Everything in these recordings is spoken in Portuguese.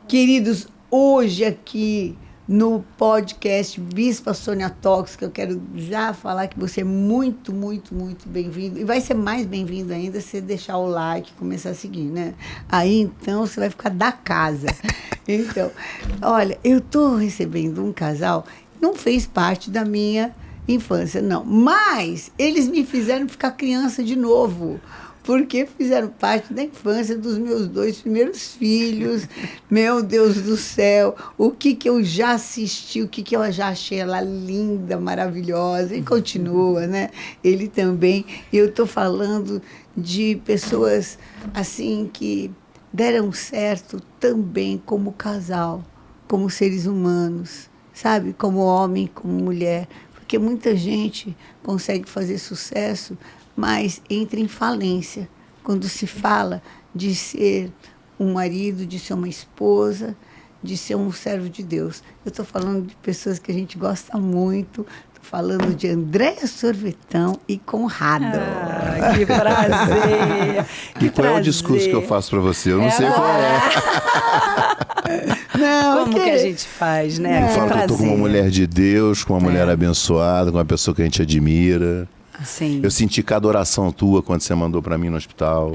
Queridos, hoje aqui no podcast Bispa Sônia Talks, que eu quero já falar que você é muito, muito, muito bem-vindo. E vai ser mais bem-vindo ainda se você deixar o like e começar a seguir, né? Aí, então, você vai ficar da casa. Então, olha, eu estou recebendo um casal que não fez parte da minha infância, não. Mas eles me fizeram ficar criança de novo. Porque fizeram parte da infância dos meus 2 primeiros filhos. Meu Deus do céu, o que eu já assisti, o que eu já achei ela linda, maravilhosa, e continua, né? Ele também. Eu estou falando de pessoas assim que deram certo também como casal, como seres humanos, sabe? Como homem, como mulher. Porque muita gente consegue fazer sucesso, mas entra em falência quando se fala de ser um marido, de ser uma esposa, de ser um servo de Deus. Eu estou falando de pessoas que a gente gosta muito, estou falando de Andréa Sorvetão e Conrado. Ah, que prazer! E qual é o discurso que eu faço para você? Eu não sei qual é. Não, como que a gente faz, né? Eu falo que eu estou com uma mulher de Deus, com uma mulher abençoada, com uma pessoa que a gente admira. Sim. Eu senti cada oração tua quando você mandou para mim no hospital.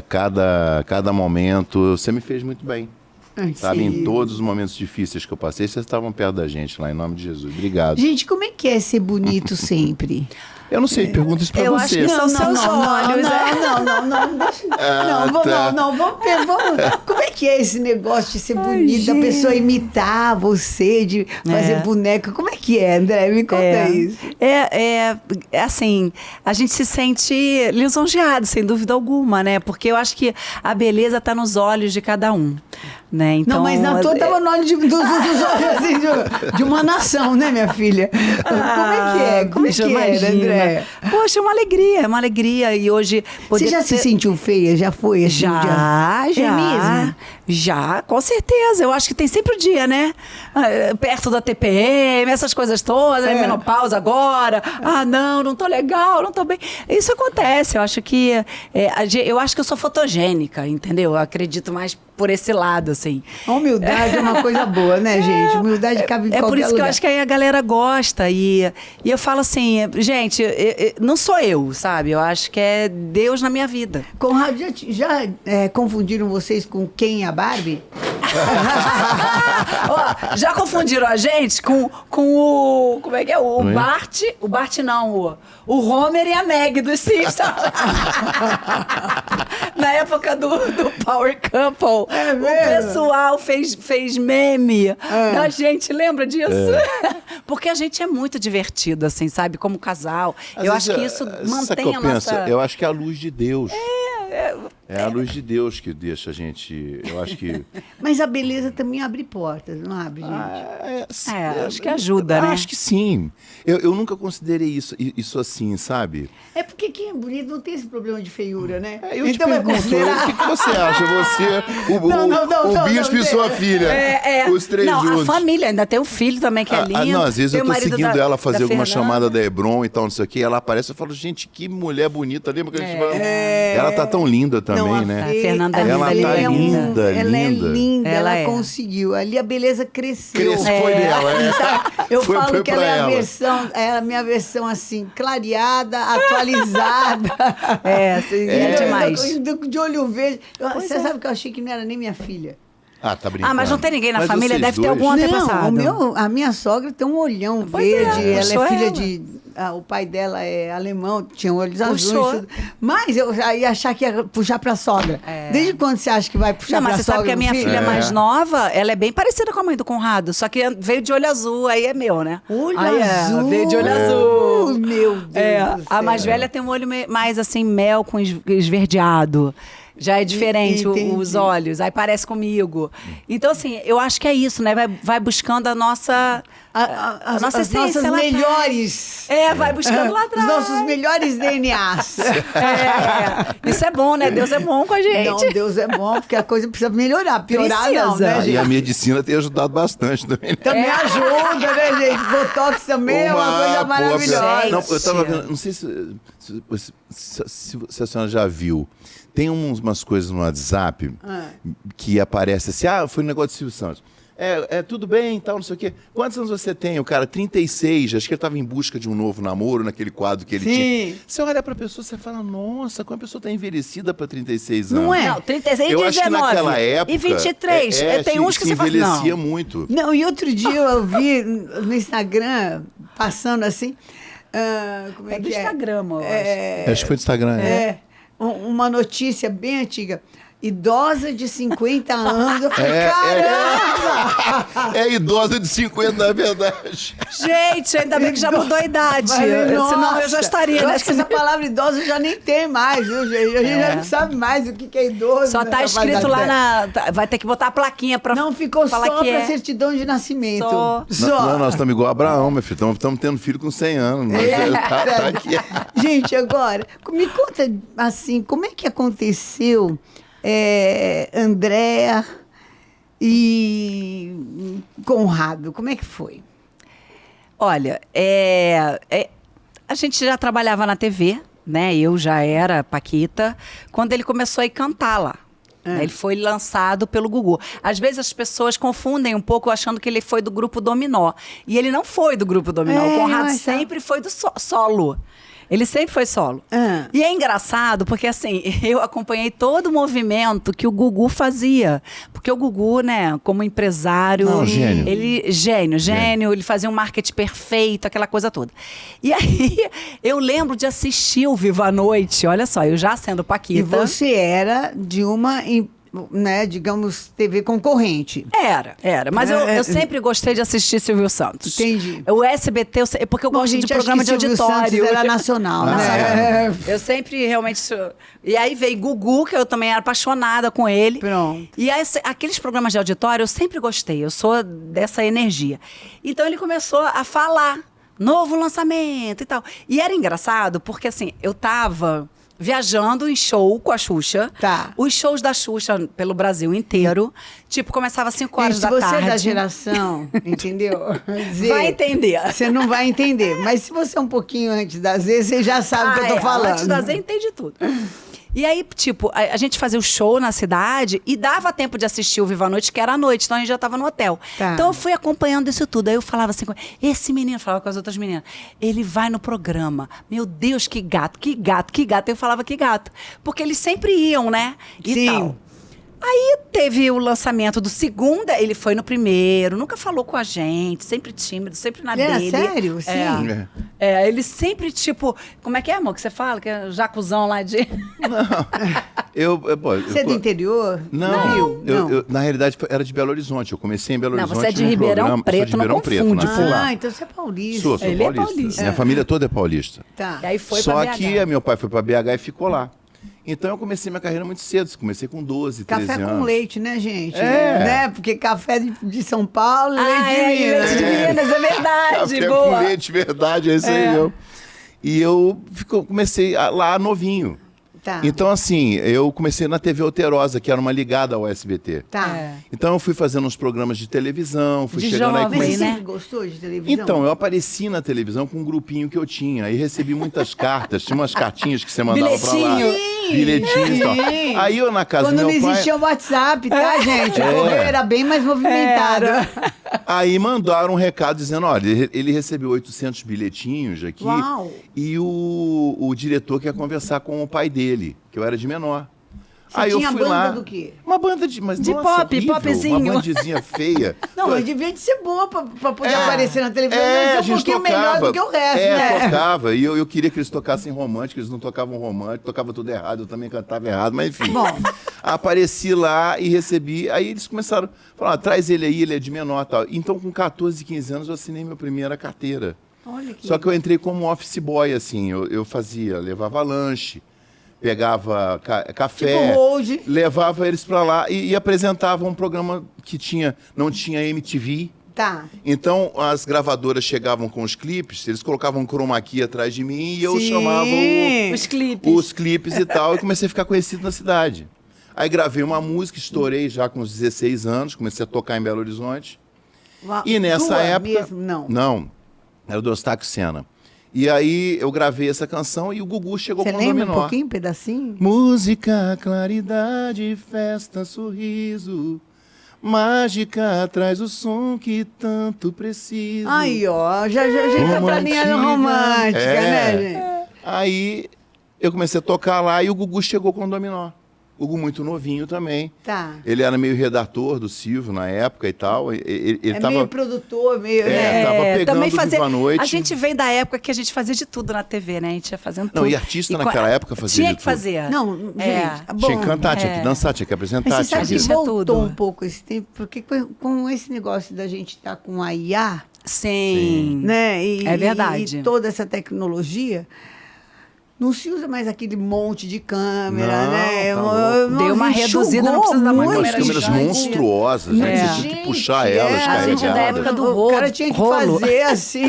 Cada momento, você me fez muito bem. Sabe, em todos os momentos difíceis que eu passei, vocês estavam perto da gente lá, em nome de Jesus. Obrigado. Gente, como é que é ser bonito sempre? Eu não sei, pergunta isso pra você. Eu acho que são seus olhos. Vamos. Como é que é esse negócio de ser bonita, a pessoa imitar você, de fazer boneca? Como é que é, André? Me conta isso. É assim, a gente se sente lisonjeado, sem dúvida alguma, né? Porque eu acho que a beleza está nos olhos de cada um. Né? Então, não, mas na tua estava no olho dos olhos assim, de uma nação, né, minha filha? Como é que é? Como é que é, André? Poxa, é uma alegria. E hoje... Você já se sentiu feia? Já foi? Assim, já. É mesmo? Já, com certeza. Eu acho que tem sempre o dia, né? Perto da TPM, essas coisas todas, menopausa agora. Não tô legal, não tô bem. Isso acontece. Eu acho que eu sou fotogênica, entendeu? Eu acredito mais por esse lado, assim. A humildade é uma coisa boa, né, gente? Humildade cabe em qualquer lugar. É por isso que eu acho que aí a galera gosta. E eu falo assim, gente, não sou eu, sabe? Eu acho que é Deus na minha vida. Conrado, já confundiram vocês com quem é a Barbie? Já confundiram a gente com o... Como é que é? O Bart... O Bart não, o Homer e a Meg dos Simpsons. Na época do Power Couple. O pessoal fez meme da gente, lembra disso? Porque a gente é muito divertido, assim, sabe? Como casal. Eu acho que isso mantém a nossa... Eu acho que é a luz de Deus. É a luz de Deus que deixa a gente... Eu acho que... Mas a beleza também abre portas, não abre, gente? Acho que ajuda, né? Acho que sim. Eu nunca considerei isso assim, sabe? É porque quem é bonito não tem esse problema de feiura, né? Eu te pergunto, o que você acha? Você, o bispo e sua filha, os três juntos. A família, ainda tem o filho também, que é lindo. Não, às vezes eu tô seguindo ela fazer alguma chamada da Hebron e tal, não sei o quê, ela aparece, eu falo, gente, que mulher bonita. Lembra que a gente falou? Ela tá tão linda também, né? A Fernanda ela tá linda. Ela é linda, ela conseguiu. Ali a beleza cresceu. Foi dela, Eu falo que ela é a minha versão assim, clareada, atualizada. Demais. De olho verde. Você sabe que eu achei que não era nem minha filha. Tá brincando. Mas não tem ninguém na família, deve ter algum antepassado. A minha sogra tem um olhão verde, ela é filha de... o pai dela é alemão, tinha olhos azuis. Mas eu ia achar que ia puxar pra sogra. Desde quando você acha que vai puxar pra sogra? Mas você sabe que a minha filha mais nova, ela é bem parecida com a mãe do Conrado, só que veio de olho azul, aí é meu, né? Olho azul? Veio de olho azul. Meu Deus do céu. A mais velha tem um olho mais assim, mel com esverdeado. Já é diferente os olhos, aí parece comigo. Então, assim, eu acho que é isso, né? Vai buscando a nossa A nossa as essência, nossas ela melhores... vai buscando lá Os atrás. nossos melhores DNAs. Isso é bom, né? Deus é bom com a gente. Não, Deus é bom, porque a coisa precisa melhorar. Piorar não, Precisa. né, E gente? a medicina tem ajudado bastante também. Né? Também ajuda, né, gente? Botox também é uma coisa Pô, maravilhosa. não, eu tava vendo, não sei se a senhora já viu. Tem umas coisas no WhatsApp que aparece assim, foi um negócio de Silvio Santos. Tudo bem, tal, não sei o quê. Quantos anos você tem? O cara, 36. Acho que ele estava em busca de um novo namoro, naquele quadro que ele tinha. Você olha pra pessoa, você fala, nossa, como a pessoa tá envelhecida pra 36 anos. Não é? Não, 36 e Eu 19. acho que naquela época... E 23. Tem uns que se você fala, envelhecia não. muito. Não, e outro dia eu vi no Instagram, passando assim... como é É do que é? Instagram, eu Acho que foi do Instagram. Uma notícia bem antiga. Idosa de 50 anos. Eu falei, caramba! É idosa de 50, na verdade. Gente, ainda bem que já mudou a idade. Falei, Senão eu já estaria eu acho que nessa... essa palavra idosa já nem tem mais, viu, gente? A gente já não sabe mais o que é idoso. Só tá nessa escrito lá validade. vai ter que botar a plaquinha pra Não, ficou falar só que pra é. certidão de nascimento. Só. Não, nós estamos igual a Abraão, meu filho. Estamos tendo filho com 100 anos. Mas tá aqui. Gente, agora, me conta assim, como é que aconteceu Andréa e Conrado? Como é que foi? Olha, a gente já trabalhava na TV, né? Eu já era Paquita, quando ele começou a ir cantar lá. Ele foi lançado pelo Gugu. Às vezes as pessoas confundem um pouco achando que ele foi do Grupo Dominó. E ele não foi do Grupo Dominó. O Conrado sempre foi do solo. Ele sempre foi solo. E é engraçado porque, assim, eu acompanhei todo o movimento que o Gugu fazia. Porque o Gugu, né, como empresário... Não, gênio. Ele, gênio. Ele fazia um marketing perfeito, aquela coisa toda. E aí, eu lembro de assistir o Viva a Noite. Olha só, eu já sendo Paquita... E você era de uma... né, digamos, TV concorrente. Era. Mas eu sempre gostei de assistir Silvio Santos. Entendi. O SBT, porque eu Bom, gosto gente, de programa acho de que Silvio auditório. Santos era nacional, né? Eu sempre realmente... E aí veio Gugu, que eu também era apaixonada com ele. Pronto. E aí, aqueles programas de auditório eu sempre gostei. Eu sou dessa energia. Então ele começou a falar. Novo lançamento e tal. E era engraçado, porque assim, eu tava... viajando em show com a Xuxa. Tá. Os shows da Xuxa pelo Brasil inteiro. Tipo, começava às 5 horas Gente, da se você tarde. é da geração, entendeu? Vai entender. Você não vai entender. Mas se você é um pouquinho antes da Z, você já sabe o que eu tô falando. Antes da Z, entende tudo. E aí, tipo, a gente fazia o show na cidade e dava tempo de assistir o Viva a Noite, que era à noite, então a gente já tava no hotel. Tá. Então eu fui acompanhando isso tudo. Aí eu falava assim, esse menino, falava com as outras meninas, ele vai no programa. Meu Deus, que gato, que gato, que gato. Eu falava que gato. Porque eles sempre iam, né? E Sim. tal. Aí teve o lançamento do segundo, ele foi no primeiro, nunca falou com a gente, sempre tímido, sempre na dele. Sério? Sim. Ele sempre, tipo, como é que é, amor, que você fala? Que é jacuzão lá de... Você é do interior? Não, Rio? eu, na realidade era de Belo Horizonte. Eu comecei em Belo Horizonte. você é de num Ribeirão programa- Preto, sou de Ribeirão não Preto, confunde, nasci pô. lá. Então você é paulista. Sou Ele é paulista. paulista. Minha família toda é paulista. Tá. E aí foi Só pra BH. que meu pai foi para BH e ficou lá. Então eu comecei minha carreira muito cedo. Comecei com 12, 13 Café anos. com leite, né, gente? É. Né? Porque café de São Paulo, leite de Minas. leite de Minas, é verdade, Café boa. com leite, verdade, é isso aí mesmo. E eu comecei lá novinho. Tá. Então, assim, eu comecei na TV Alterosa, que era uma ligada ao SBT. Tá. Então eu fui fazendo uns programas de televisão, fui De chegando jovem, Mas aí... você né? sempre gostou de televisão? Então, eu apareci na televisão com um grupinho que eu tinha. Aí recebi muitas cartas. Tinha umas cartinhas que você mandava pra lá. Bilhetinho. Bilhetinhos e tal. Sim. Aí eu na casa Quando do não meu pai... existia o WhatsApp, tá, gente? O correio era bem mais movimentado. Aí mandaram um recado dizendo, olha, ele recebeu 800 bilhetinhos aqui. Uau. E o diretor quer conversar com o pai dele, que eu era de menor. Você Aí tinha eu fui banda lá. do quê? Uma banda de... Mas, De nossa, pop, horrível, popzinho. Uma bandezinha feia. Não, mas devia de ser boa pra poder É. aparecer na televisão. É, Mas a um gente pouquinho melhor tocava. do que o resto, né? Tocava. E eu queria que eles tocassem romântico, eles não tocavam romântico, tocava tudo errado, eu também cantava errado, mas enfim. Bom. Apareci lá e recebi. Aí eles começaram a falar: traz ele aí, ele é de menor e tal. Então, com 14, 15 anos, eu assinei minha primeira carteira. Olha que Só que eu entrei como office boy, assim. Eu fazia, levava lanche, pegava café, Tipo hoje. levava eles pra lá e apresentava um programa que não tinha MTV. Tá. Então, as gravadoras chegavam com os clipes, eles colocavam um chroma key atrás de mim e eu Sim. chamava Os clipes. e tal, e comecei a ficar conhecido na cidade. Aí gravei uma música, estourei já com uns 16 anos, comecei a tocar em Belo Horizonte. E nessa Tua época... mesmo? Não. Não, era do Eustáquio Sena. E aí eu gravei essa canção e o Gugu chegou Você com o lembra Dominó. um pouquinho, um pedacinho? Música, claridade, festa, sorriso. Mágica, traz o som que tanto preciso. Aí, ó, já tá pra linha romântica, né, gente? Aí eu comecei a tocar lá e o Gugu chegou com o Dominó. O Gugu muito novinho também. Tá. Ele era meio redator do Silvio na época e tal. Ele tava... meio produtor, meio... tava pegando também fazer... Viva a Noite. A gente vem da época que a gente fazia de tudo na TV, né? A gente ia fazendo tudo. Não, e artista naquela época fazia Tinha de que tudo. fazer. Não, gente, bom, Tinha que cantar, tinha que dançar, tinha que apresentar. Mas você sabe tinha que que... tinha voltou tudo. um pouco esse tempo, porque com esse negócio da gente estar com a IA, Sim. né? É verdade. E toda essa tecnologia, não se usa mais aquele monte de câmera, Não, né? tá louco. Deu uma reduzida, não precisa dar mais Umas câmera câmeras gigante. monstruosas, né? Você tinha que puxar elas, a carregadas. gente é da época do O cara tinha que rolo. fazer assim,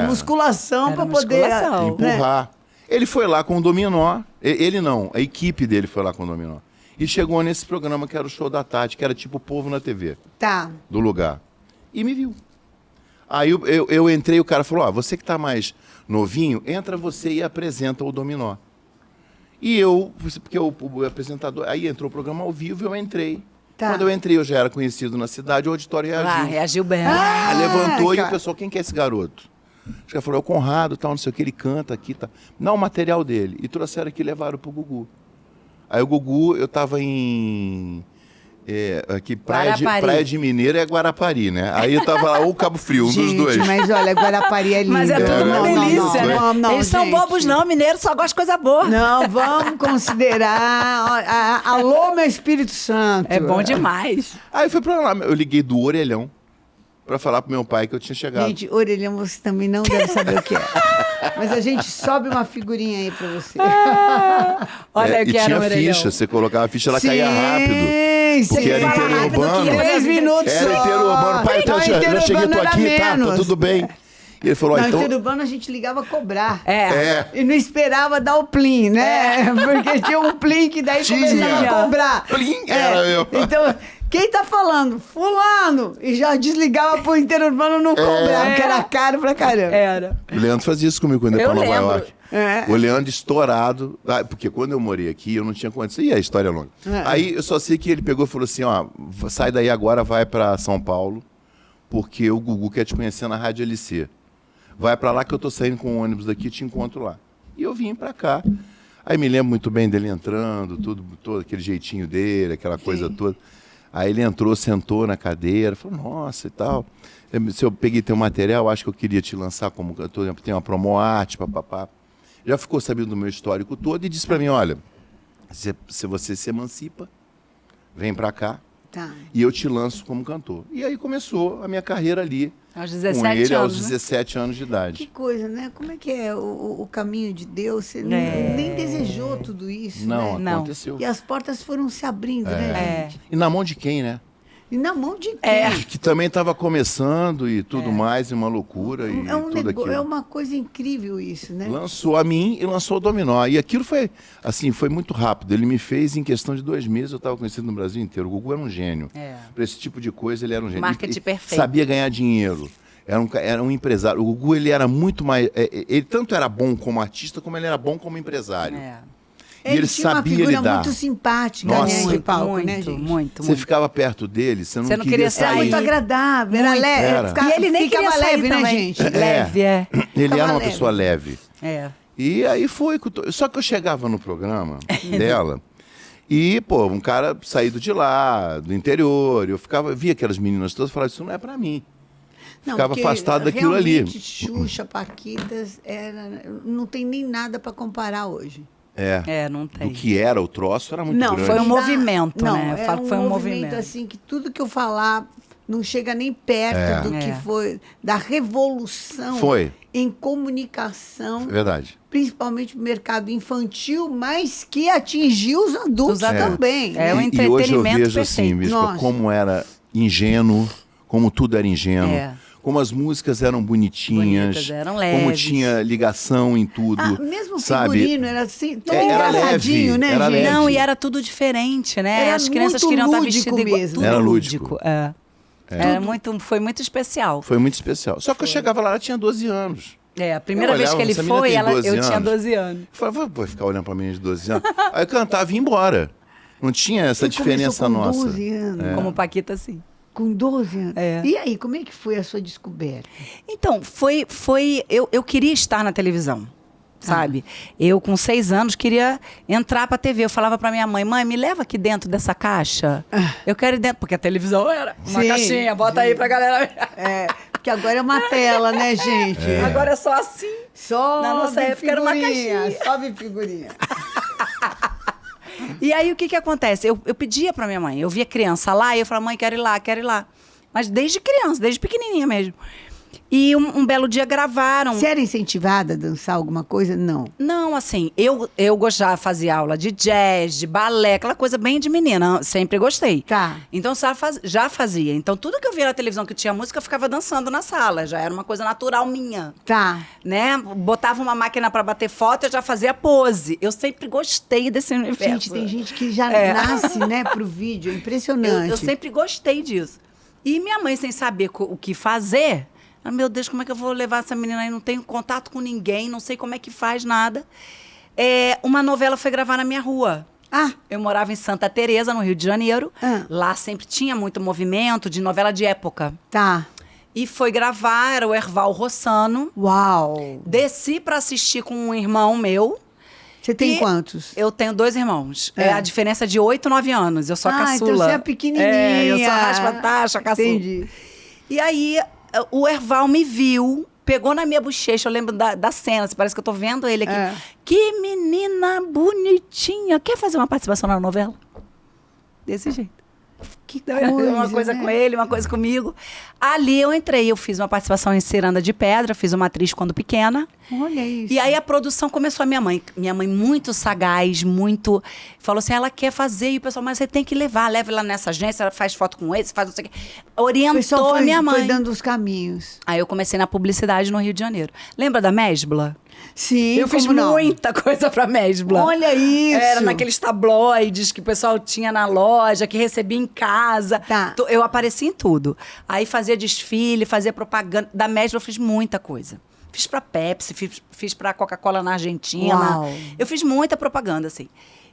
musculação Era para poder... musculação. né? Empurrar. Ele foi lá com o Dominó. Ele não, a equipe dele foi lá com o Dominó. E chegou nesse programa que era o Show da Tati, que era tipo o Povo na TV, Tá. do lugar. E me viu. Aí eu entrei e o cara falou, você que tá mais novinho, entra você e apresenta o Dominó. E eu, porque o apresentador, aí entrou o programa ao vivo e eu entrei. Tá. Quando eu entrei, eu já era conhecido na cidade, o auditório reagiu. Reagiu bem. Levantou e cara. o pessoal, quem que é esse garoto? Os caras falaram, é o Conrado, tal, não sei o que, ele canta aqui, tá. Não, o material dele. E trouxeram aqui e levaram pro Gugu. Aí o Gugu, eu tava em... aqui, Praia de Mineiro é Guarapari, né? Aí eu tava lá, ou Cabo Frio, um dos Gente, dois. mas olha, Guarapari é lindo. Mas é tudo uma delícia, né? Não, Eles são gente. bobos não, mineiro só gosta de coisa boa. Não, vamos considerar... Alô, meu Espírito Santo. É bom demais. Aí foi pra lá, eu liguei do Orelhão pra falar pro meu pai que eu tinha chegado. Gente, orelhão você também não deve saber o que é. Mas a gente sobe uma figurinha aí pra você. Olha, eu e quero tinha um orelhão. ficha, você colocava a ficha, ela Sim, caía rápido. Porque sim. era Fala rápido que interurbano. eu- 3 minutos Era só. interurbano. Pai, então, Não, já cheguei, tô interurbano aqui, era tá menos. tudo bem. E ele falou, Não, então... interurbano a gente ligava a cobrar. É. E não esperava dar o plim, né? Porque tinha um plim que daí Tinha. começava a cobrar. Plim, era eu. Então, quem tá falando? Fulano! E já desligava pro interurbano não cobrar, porque era caro pra caramba. Era. O Leandro fazia isso comigo quando ia Eu pra Nova lembro. York. É. O Leandro estourado, porque quando eu morei aqui, eu não tinha condição. E a história é longa. Aí eu só sei que ele pegou e falou assim, sai daí agora, vai pra São Paulo, porque o Gugu quer te conhecer na Rádio LC. Vai pra lá que eu tô saindo com o ônibus daqui e te encontro lá. E eu vim pra cá. Aí me lembro muito bem dele entrando, todo aquele jeitinho dele, aquela coisa toda. Aí ele entrou, sentou na cadeira, falou, nossa e tal. Se eu peguei teu material, acho que eu queria te lançar como cantor, tem uma promo arte, papapá. Já ficou sabendo do meu histórico todo e disse pra mim, olha, se você se emancipa, vem pra cá Tá. e eu te lanço como cantor. E aí começou a minha carreira ali, Aos com 17 ele aos anos, né? 17 anos de Que idade. coisa, né? Como é que é o caminho de Deus? Você nem desejou tudo isso, Não, né? Não. aconteceu. E as portas foram se abrindo, né, gente? E na mão de quem, né? E na mão de quem? Que também estava começando e tudo mais, e uma loucura e tudo aquilo. É uma coisa incrível isso, né? Lançou a mim e lançou o Dominó. E aquilo foi, assim, foi muito rápido. Ele me fez em questão de 2 meses, eu estava conhecido no Brasil inteiro. O Gugu era um gênio. Para esse tipo de coisa, ele era um gênio. Marketing Ele perfeito. sabia ganhar dinheiro. Era um empresário. O Gugu, ele era muito mais... Ele tanto era bom como artista, como ele era bom como empresário. E ele tinha uma sabia figura lidar. muito simpática, Nossa. né, de palco, muito, né, gente? muito, Você muito. ficava perto dele, você não, Você não queria queria Era sair. muito agradável, era Muito. leve. Era. Ficava, E ele nem ficava queria sair leve, né, também. gente? Leve, Ele Ficava era uma leve. pessoa leve. É. E aí foi. Só que eu chegava no programa dela e, pô, um cara saído de lá, do interior, eu via aquelas meninas todas e falava, isso não é pra mim. Ficava porque afastado daquilo ali. realmente, Xuxa, Paquitas, não tem nem nada para comparar hoje. Não tem. Do que era o troço era muito Não, grande. foi um movimento, não, né? Eu é falo que foi um movimento. assim, que tudo que eu falar não chega nem perto do que foi, da revolução Foi. em comunicação, Verdade. principalmente no mercado infantil, mas que atingiu os adultos Os adultos. também. É um E hoje eu entretenimento vejo assim, perfeito. Bispa, Nossa. como era ingênuo, como tudo era ingênuo. É. Como as músicas eram bonitinhas, Bonitas, eram como leves. tinha ligação em tudo. Mesmo o sabe? figurino era assim, tão Era engraçadinho, leve, né, era gente? leve. Não, e era tudo diferente, né? Era As crianças muito queriam estar lúdico vestidas igual. mesmo. Tudo Era lúdico. lúdico. Era muito, foi muito especial. Foi muito especial. Só que eu chegava lá, ela tinha 12 anos. A primeira Eu vez olhava, que ele essa menina foi, tem 12 eu tinha anos. 12 anos. Eu falava, vou ficar olhando pra menina de 12 anos. Aí eu cantava e ia embora. Não tinha essa Você começou diferença com nossa. 12 anos. Como Paquita, sim. Com 12 anos. É. E aí, como é que foi a sua descoberta? Então, eu queria estar na televisão, sabe? Eu, com 6 anos, queria entrar pra TV. Eu falava pra minha mãe, me leva aqui dentro dessa caixa. Eu quero ir dentro, porque a televisão era uma Sim, caixinha, bota aí pra galera ver. É, porque agora é uma tela, né, gente? Agora é só assim. Só Na nossa época era uma caixinha. Sobe figurinha. E aí, o que acontece? Eu pedia pra minha mãe, eu via criança lá, e eu falava, mãe, quero ir lá, quero ir lá. Mas desde criança, desde pequenininha mesmo. E um belo dia gravaram. Você era incentivada a dançar alguma coisa? Não. Não, assim, eu gostava, fazia aula de jazz, de balé, aquela coisa bem de menina, sempre gostei. Tá. Então, já fazia. Então, tudo que eu via na televisão que tinha música, eu ficava dançando na sala, já era uma coisa natural minha. Tá. Né? Botava uma máquina pra bater foto, eu já fazia pose. Eu sempre gostei desse universo. Gente, tem gente que já nasce, né, pro vídeo. É impressionante. Eu sempre gostei disso. E minha mãe, sem saber o que fazer, ela, meu Deus, como é que eu vou levar essa menina aí? Não tenho contato com ninguém, não sei como é que faz nada. Uma novela foi gravar na minha rua. Eu morava em Santa Teresa, no Rio de Janeiro. Lá sempre tinha muito movimento de novela de época. Tá. E foi gravar, era o Erval Rossano. Uau. Desci pra assistir com um irmão meu. Você tem E quantos? Eu tenho 2 irmãos. É a diferença de 8, 9 anos. Eu sou a caçula. Então você é pequenininha. Eu sou a raspa-taxa, caçula. Entendi. E aí, o Erval me viu, pegou na minha bochecha. Eu lembro da cena, parece que eu tô vendo ele aqui. Que menina bonitinha. Quer fazer uma participação na novela? Desse jeito. Que Uma coisa né? com ele, uma coisa comigo. Ali eu entrei, eu fiz uma participação em Ciranda de Pedra, fiz uma atriz quando pequena. Olha isso. E aí a produção começou a minha mãe muito sagaz, muito... Falou assim, ela quer fazer, e o pessoal, mas você tem que levar, leva ela nessa agência, ela faz foto com esse, faz não sei o quê. Orientou a minha mãe. Foi dando os caminhos. Aí eu comecei na publicidade no Rio de Janeiro. Lembra da Mesbla? Sim, Eu fiz como não? muita coisa pra Mesbla. Olha isso. Era naqueles tabloides que o pessoal tinha na loja, que recebia em casa. Tá. Eu apareci em tudo. Aí fazia desfile, fazia propaganda. Da Mesbla eu fiz muita coisa. Fiz pra Pepsi, fiz pra Coca-Cola na Argentina. Uau. Eu fiz muita propaganda, assim.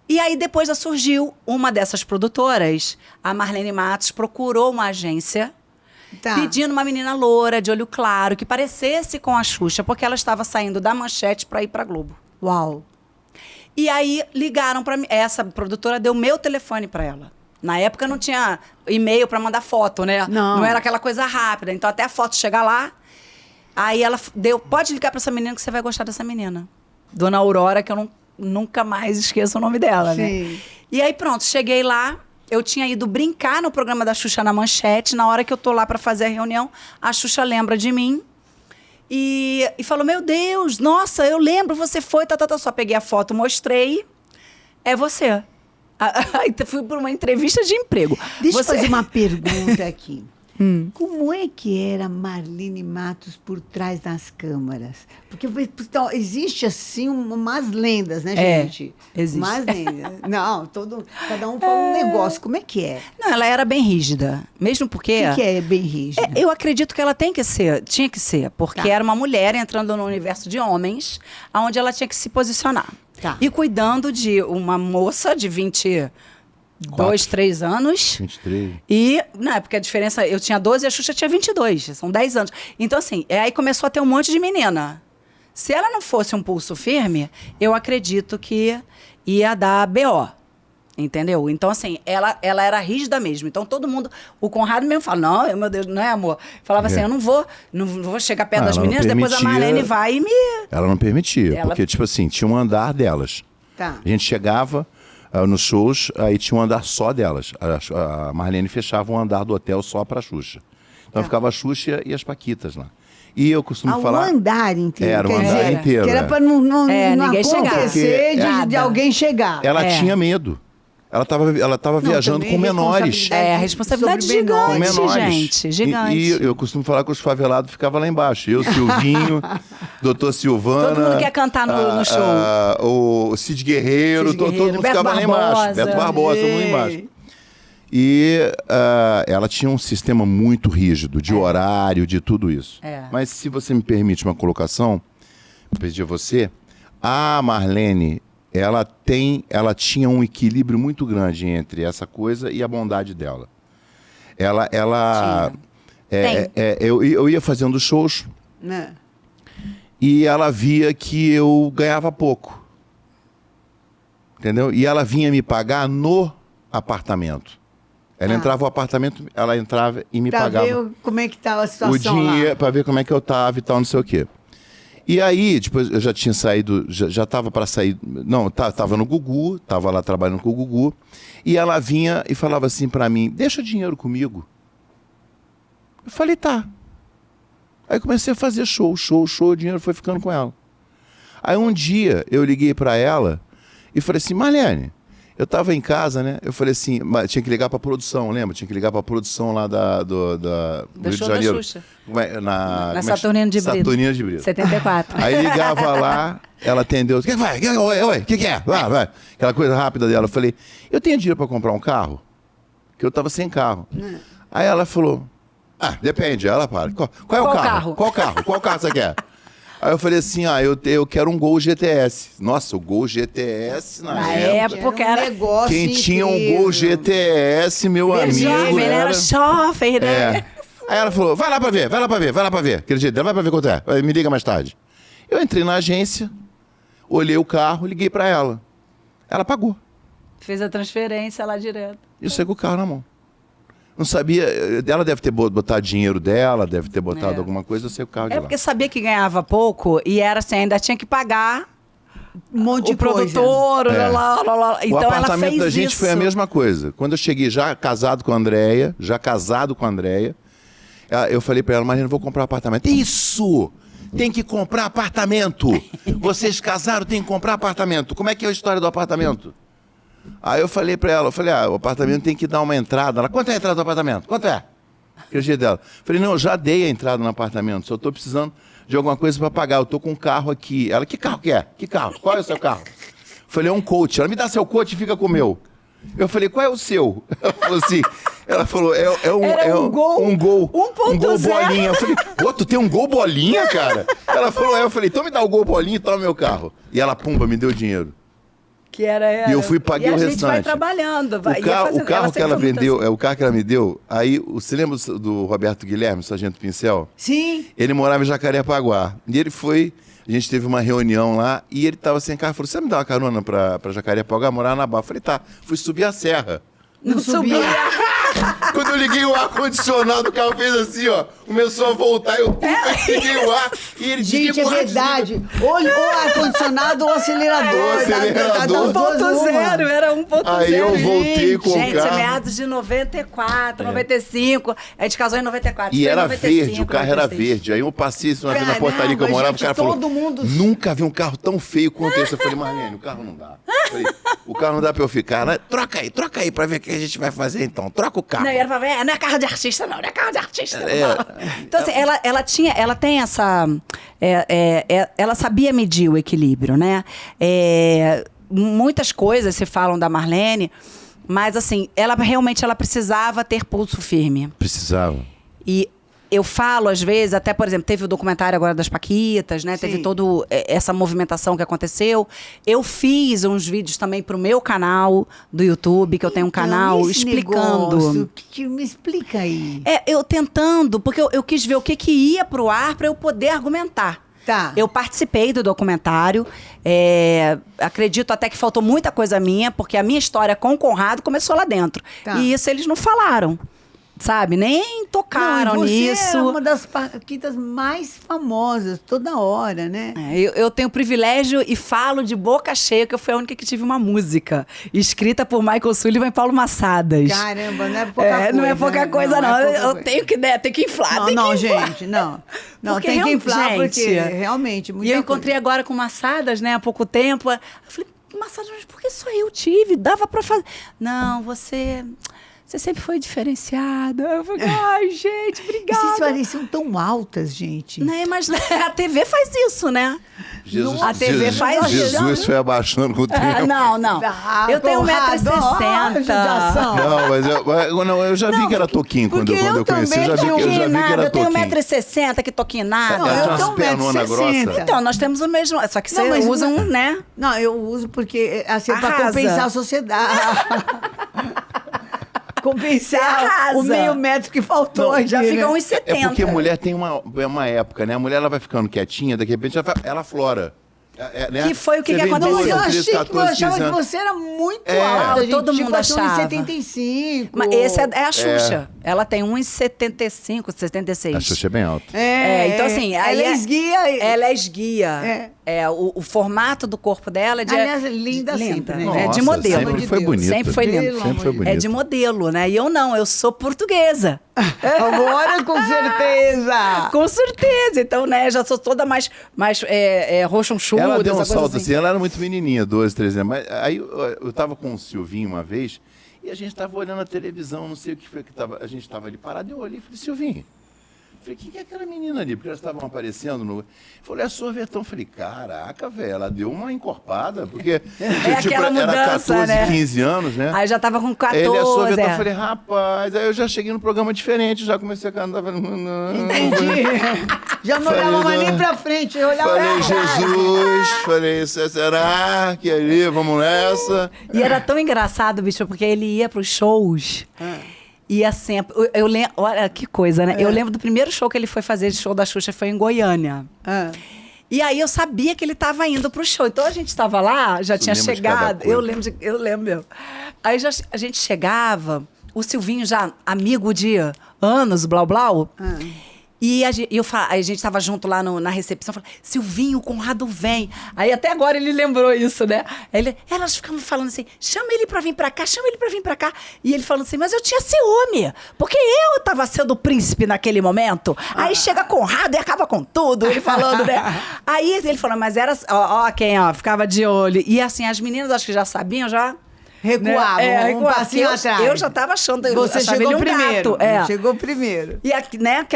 E aí depois surgiu uma dessas produtoras, a Marlene Matos, procurou uma agência... Tá. Pedindo uma menina loura, de olho claro, que parecesse com a Xuxa, porque ela estava saindo da Manchete para ir para Globo. Uau. E aí ligaram para mim. Essa produtora deu meu telefone para ela. Na época não tinha e-mail para mandar foto, né? Não. Era aquela coisa rápida. Então até a foto chegar lá. Aí ela deu, pode ligar para essa menina que você vai gostar dessa menina. Dona Aurora, que eu nunca mais esqueço o nome dela, né? Sim. E aí pronto, cheguei lá. Eu tinha ido brincar no programa da Xuxa na Manchete. Na hora que eu tô lá para fazer a reunião, a Xuxa lembra de mim. E falou, meu Deus, nossa, eu lembro, você foi, Só peguei a foto, mostrei. É você. Aí fui por uma entrevista de emprego. Deixa eu Você- fazer uma pergunta aqui. Como é que era Marlene Matos por trás das câmaras? Porque então, existe, assim, umas lendas, né, É, gente? existe. Umas lendas. Não, cada um fala um negócio. Como é que é? Não, ela era bem rígida. Mesmo porque... O que é bem rígido? Eu acredito que ela tinha que ser, porque Tá. era uma mulher entrando no universo de homens, onde ela tinha que se posicionar. Tá. E cuidando de uma moça de 22, 3 anos. 23. E, na época, a diferença... Eu tinha 12 e a Xuxa tinha 22. São 10 anos. Então, assim, aí começou a ter um monte de menina. Se ela não fosse um pulso firme, eu acredito que ia dar BO. Entendeu? Então, assim, ela era rígida mesmo. Então, todo mundo... O Conrado mesmo fala, não, meu Deus, não é, amor? Falava assim, eu não vou chegar perto das ela não meninas, depois a permitia- Marlene vai e me... Ela não permitia, Ela- porque, tipo assim, tinha um andar delas. Tá. A gente chegava nos shows, aí tinha um andar só delas. A Marlene fechava um andar do hotel só pra Xuxa. Então ficava a Xuxa e as Paquitas lá. E eu costumo O falar... andar inteiro. Era o quer andar dizer, inteiro, Que era é. para não ninguém chegar. acontecer Porque- de alguém chegar. Ela É. tinha medo. Ela tava viajando também com menores. A responsabilidade sobre gigante, Com menores. gente. Gigante. E eu costumo falar que os favelados ficavam lá embaixo. Eu, Silvinho, Doutor Silvana. Todo mundo quer cantar no show. O Cid Guerreiro, Cid todo Guerreiro, mundo Beto ficava lá embaixo. Barbosa. Beto Barbosa, todo mundo embaixo. E ela tinha um sistema muito rígido, de horário, de tudo isso. Mas se você me permite uma colocação, pedir a você, a Marlene, ela tinha um equilíbrio muito grande entre essa coisa e a bondade dela. Eu ia fazendo shows e ela via que eu ganhava pouco. Entendeu? E ela vinha me pagar no apartamento. Ela entrava no apartamento, ela entrava e me pagava. Pra ver como é que estava a situação o dinheiro, lá. pra ver como é que eu tava e tal, não sei o quê. E aí, depois eu já tinha saído, já tava para sair, não, tava no Gugu, tava lá trabalhando com o Gugu, e ela vinha e falava assim para mim, deixa o dinheiro comigo. Eu falei, tá. Aí comecei a fazer show, o dinheiro foi ficando com ela. Aí um dia eu liguei para ela e falei assim, Marlene, eu tava em casa, né? Eu falei assim, tinha que ligar pra produção, lembra? Tinha que ligar pra produção lá do Rio de Janeiro. Da Xuxa. Na Saturnino de Brito. Saturnino de Brito. 74. Aí ligava lá, ela atendeu. O que vai? O que é? Vai. Aquela coisa rápida dela. Eu falei, eu tenho dinheiro pra comprar um carro? Porque eu tava sem carro. Aí ela falou, depende. Ela para. Qual é o carro? Qual carro? Qual carro você quer? Aí eu falei assim, eu quero um Gol GTS. Nossa, o Gol GTS na época era um negócio quem incrível. tinha um Gol GTS, meu amigo. Jovem, era jovem, né? Aí ela falou, vai lá pra ver. Aquele jeito dela, vai pra ver quanto é. Me liga mais tarde. Eu entrei na agência, olhei o carro, liguei pra ela. Ela pagou. Fez a transferência lá direto. E eu saí com o carro na mão. Não sabia, ela deve ter botado dinheiro dela, deve ter botado alguma coisa, eu sei o carro de lá. Porque sabia que ganhava pouco e era assim, ainda tinha que pagar um monte de produtor, lá. Então o apartamento ela fez da gente isso. foi a mesma coisa. Quando eu cheguei já casado com a Andréia, eu falei pra ela, Marina, vou comprar um apartamento. Isso! Tem que comprar apartamento! Vocês casaram, tem que comprar apartamento. Como é que é a história do apartamento? Aí eu falei pra ela, o apartamento tem que dar uma entrada. Ela, quanto é a entrada do apartamento? Quanto é? Aquele jeito dela. Falei, não, eu já dei a entrada no apartamento, só tô precisando de alguma coisa pra pagar. Eu tô com um carro aqui. Ela, que carro que é? Que carro? Qual é o seu carro? Falei, é um Coach. Ela, me dá seu Coach e fica com o meu. Eu falei, qual é o seu? Ela falou, um Gol 1.0 bolinha. Eu falei, tu tem um Gol bolinha, cara? Ela falou, eu falei, então me dá o Gol bolinha e toma meu carro. E ela, pumba, me deu dinheiro. Que era e eu fui e paguei o restante. A gente vai trabalhando. O carro que ela vendeu, o carro que ela me deu, aí, você lembra do Roberto Guilherme, Sargento Pincel? Sim. Ele morava em Jacarepaguá. E ele foi, a gente teve uma reunião lá, e ele tava sem carro, falou, você me dá uma carona pra Jacarepaguá, morar na Barra? Eu falei, tá. Fui subir a serra. Não subia. Quando eu liguei o ar-condicionado, o carro fez assim, ó. Começou a voltar, eu liguei o ar e ele gente, é verdade. Ou ar-condicionado ou acelerador. O acelerador. 1.0, era 1.0. Aí eu voltei com o carro. Gente, meados de 94, 95. A gente casou em 94. E era 95, verde, o carro 96. era verde. Aí eu passei isso uma vez na portaria que eu morava, gente, o cara falou, mundo... nunca vi um carro tão feio quanto esse. Eu falei, Marlene, o carro não dá. Falei, o carro não dá pra eu ficar. Né? Troca aí pra ver o que a gente vai fazer então. Troca o carro. Não, ela falava, não é carro de artista, não é carro de artista. Então, assim, ela tem essa... ela sabia medir o equilíbrio, né? Muitas coisas se falam da Marlene, mas, assim, ela realmente precisava ter pulso firme. Precisava. E eu falo, às vezes, até, por exemplo, teve o documentário agora das Paquitas, né? Sim. Teve toda essa movimentação que aconteceu. Eu fiz uns vídeos também pro meu canal do YouTube, que eu tenho um canal explicando. Me explica aí. Eu tentando, porque eu quis ver o que ia pro ar para eu poder argumentar. Tá. Eu participei do documentário. Acredito até que faltou muita coisa minha, porque a minha história com o Conrado começou lá dentro. Tá. E isso eles não falaram. Sabe? Nem tocaram nisso. É uma das paquitas mais famosas, toda hora, né? Eu tenho o privilégio e falo de boca cheia que eu fui a única que tive uma música escrita por Michael Sullivan e Paulo Massadas. Caramba, não é pouca coisa. Não é pouca coisa, não. Eu tenho que inflar. Gente, não. Não, tem que inflar, gente, porque realmente... E eu encontrei agora com Massadas, né, há pouco tempo. Eu falei, massagem, mas porque só eu tive, dava pra fazer. Não, você sempre foi diferenciada. Eu falei, ai, gente, E obrigada. vocês pareciam tão altas, gente. Né, mas a TV faz isso, né? A TV faz Jesus foi abaixando com o tempo. Não. Eu tenho Conrado, ó, 1,60 m. judiação. Não, eu já vi que era toquinho quando porque eu eu conheci. Eu já vi também que Eu tenho toquinho. 1,60 m, que toquinada. Não, Ela eu tinha tenho umas pernonas 1,60 m. grossas. Então, nós temos o mesmo. Só que você mas usa não- né? Não, eu uso porque assim, para Arrasa. compensar a sociedade. Compensar Arrasa. o meio metro que faltou aqui, Já fica né? 1,70 É m. porque mulher tem uma época, né? A mulher ela vai ficando quietinha, daqui a repente ela flora. Né? Que foi o que Você que vem aconteceu? 12, Eu 13, achei que eu 14, achava 15 que anos. você era muito É. alta, gente. Todo mundo tipo, achava. 1,75. Mas esse é a Xuxa. Ela tem 1,75, 76. A Xuxa é bem alta. Então, assim, aí ela é esguia. Ela é esguia. O formato do corpo dela é de. Aliás, linda sempre, né? É de Nossa, modelo. sempre foi bonita. Sempre foi linda. Pelo Sempre foi amor de bonita. É de modelo, né? E eu não, eu sou portuguesa. Agora, com certeza. Com certeza. Então, né, já sou toda mais roxonchuda. Ela deu um essa coisa salto assim, ela era muito menininha, 12, 13 anos. Mas aí eu tava com o Silvinho uma vez e a gente tava olhando a televisão, não sei o que foi que tava. A gente tava ali parado e eu olhei e falei, Silvinho. Falei, quem que é aquela menina ali? Porque elas estavam aparecendo no. Falei, é a sorvetão. Falei, caraca, velho, ela deu uma encorpada, porque aquela era mudança, 14, né? 15 anos, né? Aí já tava com 14. Ele é sorvetão. Eu falei, rapaz, aí eu já cheguei no programa diferente, já comecei a cantar. Falei, Entendi. Já não olhava mais nem pra frente, eu olhava Falei, pra trás. Jesus, falei, será que ali, vamos nessa? E era tão engraçado, bicho, porque ele ia pros shows. Ia sempre. Eu lembro. Olha que coisa, né? Eu lembro do primeiro show que ele foi fazer, de show da Xuxa, foi em Goiânia. E aí eu sabia que ele estava indo pro show. Então a gente estava lá, já tinha lembra de cada chegado. coisa. Eu lembro. Meu. Aí a gente chegava, o Silvinho já amigo de anos, Blau Blau. E a gente estava junto lá na recepção, falando, Silvinho, o Conrado vem. Aí até agora ele lembrou isso, né? Elas ficavam falando assim, chama ele pra vir pra cá, chama ele pra vir pra cá. E ele falando assim, mas eu tinha ciúme, porque eu tava sendo o príncipe naquele momento. Aí chega Conrado e acaba com tudo, ele falando, né? Aí ele falou, mas era, quem ficava de olho. E assim, as meninas acho que já sabiam, já... Recuava, né? um passinho eu, atrás. eu já tava achando... Você achava chegou ele um primeiro. gato. Chegou primeiro. E né,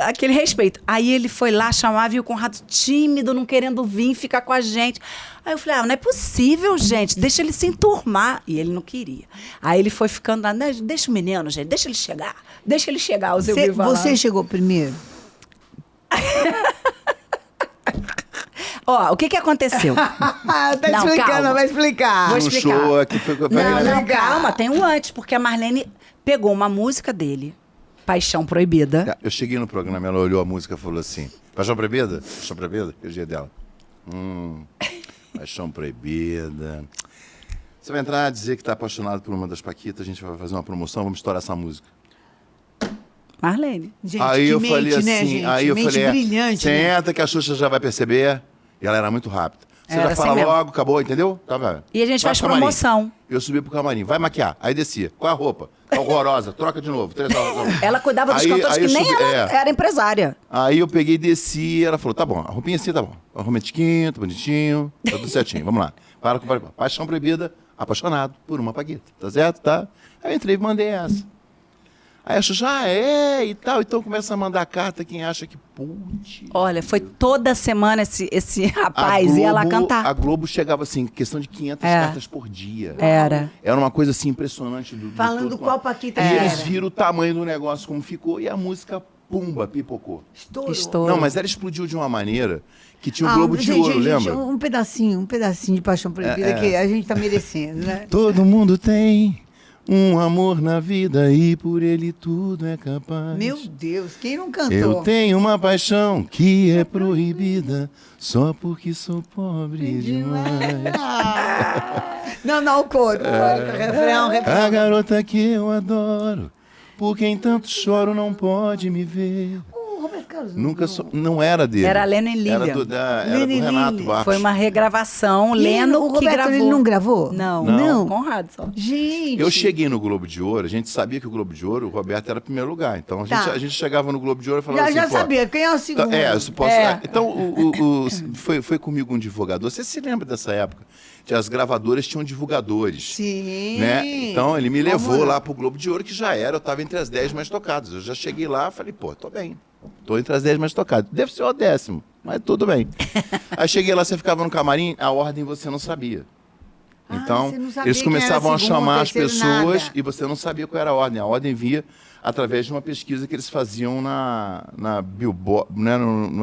aquele respeito. Aí ele foi lá, chamava, e o Conrado tímido, não querendo vir ficar com a gente. Aí eu falei, não é possível, gente, deixa ele se enturmar. E ele não queria. Aí ele foi ficando lá, deixa o menino, gente, deixa ele chegar, o Silvio falava. Você chegou primeiro? Ó, o que aconteceu? Tá Não, explicando, calma. vai explicar. Vou Um explicar. show aqui foi com a Não, calma, tem um antes, porque a Marlene pegou uma música dele, Paixão Proibida. Eu cheguei no programa, ela olhou a música e falou assim, Paixão Proibida? Paixão Proibida? Que é o dia dela. Paixão Proibida. Você vai entrar e dizer que está apaixonado por uma das Paquitas, a gente vai fazer uma promoção, vamos estourar essa música. Marlene. Gente, Aí que eu mente, falei né, assim, gente? aí eu Mente falei, brilhante, né? senta que a Xuxa já vai perceber. E ela era muito rápida. Você Era já assim fala mesmo. logo, acabou, entendeu? Tá, vai. E a gente Vai faz pro camarim. promoção. Eu subi pro camarim, vai maquiar. Aí descia. Qual é a roupa? Tá horrorosa, troca de novo. Ela cuidava dos Aí- cantores aí que eu nem subi- ela era empresária. Aí eu peguei e desci, ela falou, tá bom, a roupinha assim tá bom. A romantiquinho, tá bonitinho, tá tudo certinho, vamos lá. Para com Paixão Proibida, apaixonado por uma Paquita, tá certo? Tá? Aí eu entrei e mandei essa. Aí a Xuxa, e tal, então começa a mandar carta quem acha que, putz... Olha, foi toda semana esse rapaz ia lá cantar. A Globo chegava assim, questão de 500 cartas por dia. Era. Era uma coisa assim impressionante. Falando qual Paquita E que eles era. viram o tamanho do negócio como ficou e a música, pumba, pipocou. Estourou. Não, mas ela explodiu de uma maneira que tinha um Globo de gente, Ouro, gente, lembra? Um pedacinho de Paixão Proibida que a gente tá merecendo, né? Todo mundo tem um amor na vida e por ele tudo é capaz. Meu Deus, quem não cantou? Eu tenho uma paixão que é proibida só porque sou pobre demais. Não, o coro. Refrão. A garota que eu adoro, por quem tanto choro não pode me ver. O Roberto Deus. Não era dele. Era Leno e Lilian. Era do Leno e Renato Lilian. Barros. Foi uma regravação, O Leno que Roberto, gravou. ele não gravou? Não. Conrado só. Gente. Eu cheguei no Globo de Ouro, a gente sabia que o Globo de Ouro, o Roberto era primeiro lugar. Então a gente chegava no Globo de Ouro e falava Já assim, pô, sabia, quem é o segundo? eu posso. Então, foi comigo um divulgador. Você se lembra dessa época? As gravadoras tinham divulgadores. Sim. Né? Então ele me levou lá pro Globo de Ouro, que já era, eu estava entre as 10 mais tocadas. Eu já cheguei lá e falei, pô, tô bem. Tô entre as 10 mais tocadas. Deve ser o 10º, mas tudo bem. Aí cheguei lá, você ficava no camarim, a ordem você não sabia. Então, você não sabia eles quem era começavam a segundo, chamar as terceiro, pessoas nada. e você não sabia qual era a ordem. A ordem vinha através de uma pesquisa que eles faziam na Billboard. Não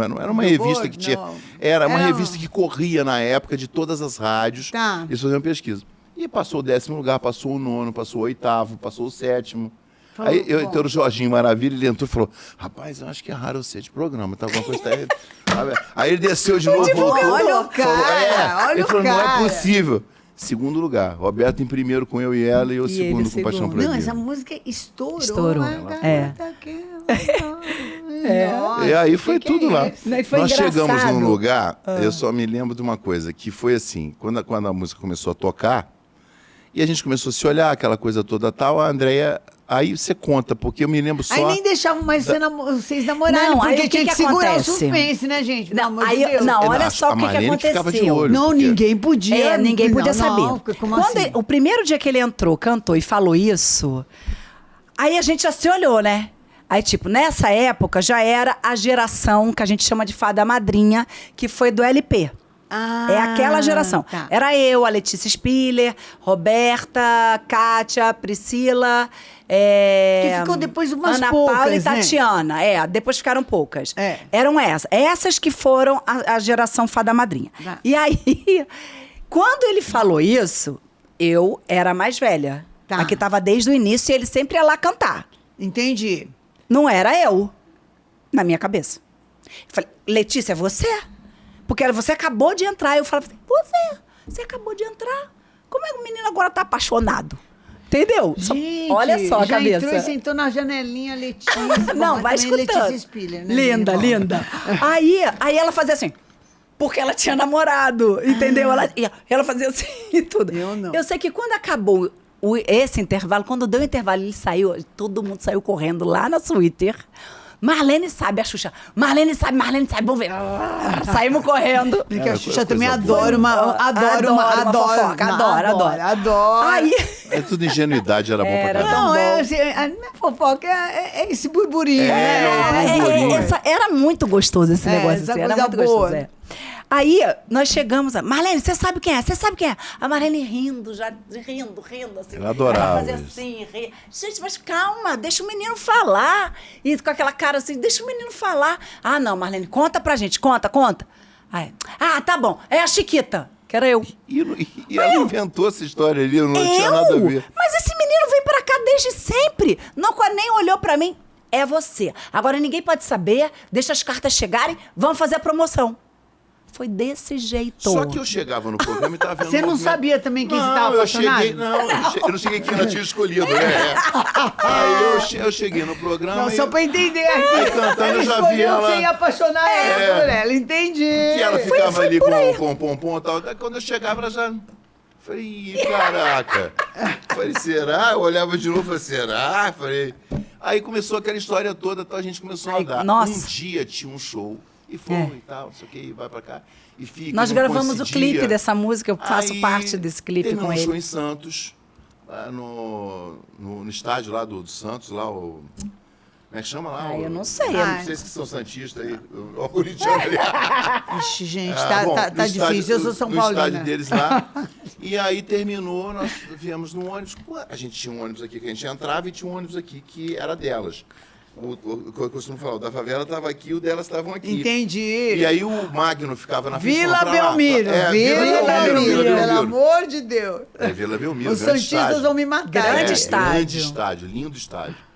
era uma Billboard, revista que tinha. não. Era uma Era revista que corria na época de todas as rádios. Tá. Eles faziam pesquisa. E passou o 10º lugar, passou o 9º, passou o 8º, passou o 7º. Falou, Aí bom. então o Jorginho Maravilha, ele entrou e falou: rapaz, eu acho que é raro eu ser de programa, tá alguma coisa tá aí. Aí ele desceu de novo, voltou. Olha o cara, olha ele o falou, cara. não é possível. Segundo lugar, Roberto em primeiro com eu e ela e eu segundo com Paixão segundo. Proibida. Não, essa música estourou. Estourou. É. E aí foi tudo lá. Não, e foi Nós chegamos engraçado. num lugar, eu só me lembro de uma coisa, que foi assim, quando a música começou a tocar, e a gente começou a se olhar, aquela coisa toda tal, a Andréia, aí você conta, porque eu me lembro só... Aí nem deixavam mais vocês namorarem, Não, aí porque o que tinha que, que segurar acontece? o suspense, né, gente? Pelo amor de aí, Deus. não, olha só a o que Marlene ficava de olho. Não, porque- ninguém podia. Ninguém podia Não, saber. não, como Quando assim? o primeiro dia que ele entrou, cantou e falou isso, aí a gente já se olhou, né? Aí, tipo, nessa época já era a geração que a gente chama de fada madrinha, que foi do LP. Ah, É aquela geração. tá. Era eu, a Letícia Spiller, Roberta, Kátia, Priscila. Que ficou depois umas Ana poucas, Paula e né? Tatiana. Depois ficaram poucas. É. Eram essas. Essas que foram a geração fada madrinha. Tá. E aí, quando ele falou isso, eu era a mais velha. Tá. A que estava desde o início e ele sempre ia lá cantar. Entendi. Não era eu, na minha cabeça. Eu falei, Letícia, é você? Porque você acabou de entrar. Eu falava, você acabou de entrar. Como é que o menino agora tá apaixonado? Entendeu? Gente, Olha só a já cabeça. entrou e sentou na janelinha, Letícia. Não, Bom, vai mas também escutando. Letícia Spiller, né? Linda, Bom. linda. Aí ela fazia assim, porque ela tinha namorado, entendeu? Ela fazia assim e tudo. Eu não. Eu sei que quando acabou esse intervalo, quando deu o intervalo, ele saiu, todo mundo saiu correndo lá na Twitter. Marlene sabe, a Xuxa. Marlene sabe, vamos ver. Saímos correndo. Porque a É, Xuxa também coisa adora Uma fofoca, adora. Aí, É tudo ingenuidade, era bom pra caramba. Não, bom. assim, a minha fofoca é esse burburinho, né? burburinho. era muito gostoso esse negócio. essa Assim, era coisa muito boa. gostoso. Aí, nós chegamos a... Marlene, você sabe quem é? Você sabe quem é? A Marlene rindo, rindo, assim. Ela adorava Ela fazia isso. assim, ria. Gente, mas calma, deixa o menino falar. E com aquela cara assim, deixa o menino falar. Ah, não, Marlene, conta pra gente, conta. Aí, tá bom, é a Chiquita, que era eu. E ela inventou essa história ali, não tinha nada a ver. Mas esse menino vem pra cá desde sempre. Nunca nem olhou pra mim. É você. Agora ninguém pode saber, deixa as cartas chegarem, vamos fazer a promoção. Foi desse jeito. Só que eu chegava no programa e tava vendo Você não movimento. sabia também que você Não, estava eu apaixonado? cheguei, eu não cheguei que ela tinha escolhido, né? Aí eu cheguei no programa Não, e só pra entender Aí aqui. cantando, eu Ele já vi escolheu ela- que você ia apaixonar ela por ela, entendi. que ela ficava ali com o pompom e tal. Daí quando eu chegava, ela já... Falei, ih, caraca. Falei, será? Eu olhava de novo, falei, será? Falei... Aí começou aquela história toda, então a gente começou a Ai, andar. nossa. Um dia tinha um show, e fomos e tal, não sei o que, vai pra cá, e fica, Nós não gravamos coincidia. o clipe dessa música, eu faço Aí, parte desse clipe teve com um ele. show em Santos, lá no estádio lá do Santos, lá o... Como é que chama lá? Eu não sei. Vocês que são santistas aí, o Corinthians ali. Ixi, gente, Bom, tá no estádio- difícil. Eu sou São no Paulina. estádio deles lá. E aí terminou, nós viemos num ônibus. A gente tinha um ônibus aqui que a gente entrava e tinha um ônibus aqui que era delas. O que eu costumo falar, o da favela estava aqui e o delas estavam aqui. Entendi. E aí o Magno ficava na frente. Vila vamos pra lá. Belmiro, Vila Belmiro, pelo Belmiro. amor de Deus. É, Vila Belmiro. Os grande santistas estádio. vão me matar. Grande né? estádio. Grande estádio, lindo estádio.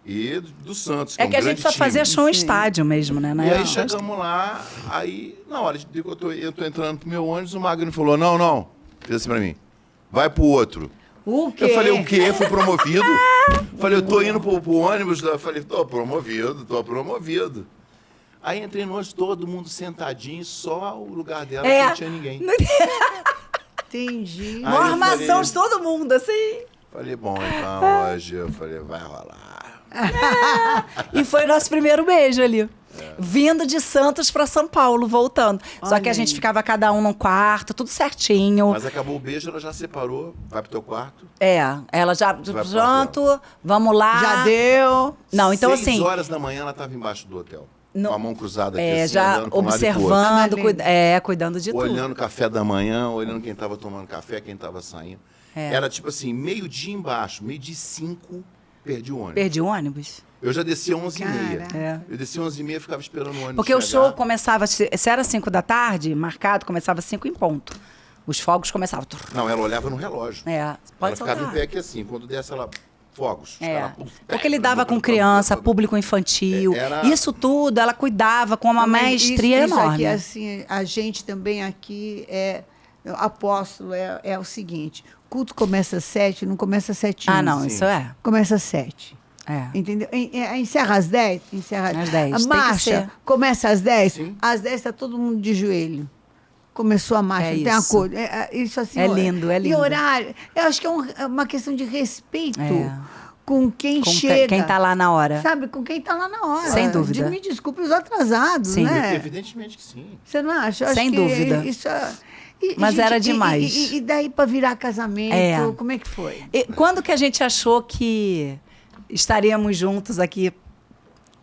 E do Santos, que É um que a gente grande só fazia time. show em Sim. estádio mesmo, né? Na E aí época. chegamos lá, aí na hora de que eu tô entrando pro meu ônibus, o Magno falou, não, fez assim pra mim, vai pro outro. O quê? Eu falei, o quê? Fui promovido? Falei, eu tô indo pro ônibus. Eu falei, tô promovido. Aí entrei no ônibus, todo mundo sentadinho, só o lugar dela, É. não tinha ninguém. Entendi. Aí Uma eu armação falei- de todo mundo, assim. Falei, bom, então hoje eu falei, vai rolar. E foi o nosso primeiro beijo ali. Vindo de Santos pra São Paulo, voltando. Só Olha que a gente aí. ficava cada um num quarto, tudo certinho. Mas acabou o beijo, ela já separou, vai pro teu quarto. Ela já, pro pronto, vamos lá. Já deu. Não, então 6 assim, horas da manhã ela estava embaixo do hotel. Não- Com a mão cruzada aqui, assim, já olhando pra um lado e pro outro. observando, Marlene. cuidando de tudo. Olhando café da manhã, olhando quem estava tomando café, quem estava saindo. É. Era tipo assim, meio-dia embaixo, meio-dia 5, perdi o ônibus. Perdi o ônibus. Eu já descia 11h30. Caraca. É. Eu descia 11h30 e ficava esperando o ônibus Porque o chegar. show começava, se era 5 da tarde, marcado, começava 5 em ponto. Os fogos começavam. Não, ela olhava no relógio. É, pode Ela ficava soltar. em pé aqui assim, quando desse ela... Fogos. É. Ela, puf, Porque lidava com criança, público infantil. Era- Isso tudo ela cuidava com uma maestria isso enorme. aqui, assim, a gente também aqui apóstolo, é o seguinte, culto começa às 7, não começa às 7 Ah, não, Sim. isso é. Começa às 7. É. Entendeu? Encerra às 10? Encerra Às 10, A tem que marcha ser. começa às 10? Sim. Às 10 está todo mundo de joelho. Começou a marcha, É não tem isso. acordo. Isso assim. É ó, lindo, é E lindo. horário, eu acho que é uma questão de respeito É. com quem Com chega. quem tá lá na hora. Sabe, com quem está lá na hora. Sem dúvida. Me desculpe os atrasados, Sim. né? Evidentemente que sim. Você não acha? Eu acho Sem que dúvida. Isso Mas era demais. E daí para virar casamento, É. como é que foi? E quando que a gente achou que estaríamos juntos aqui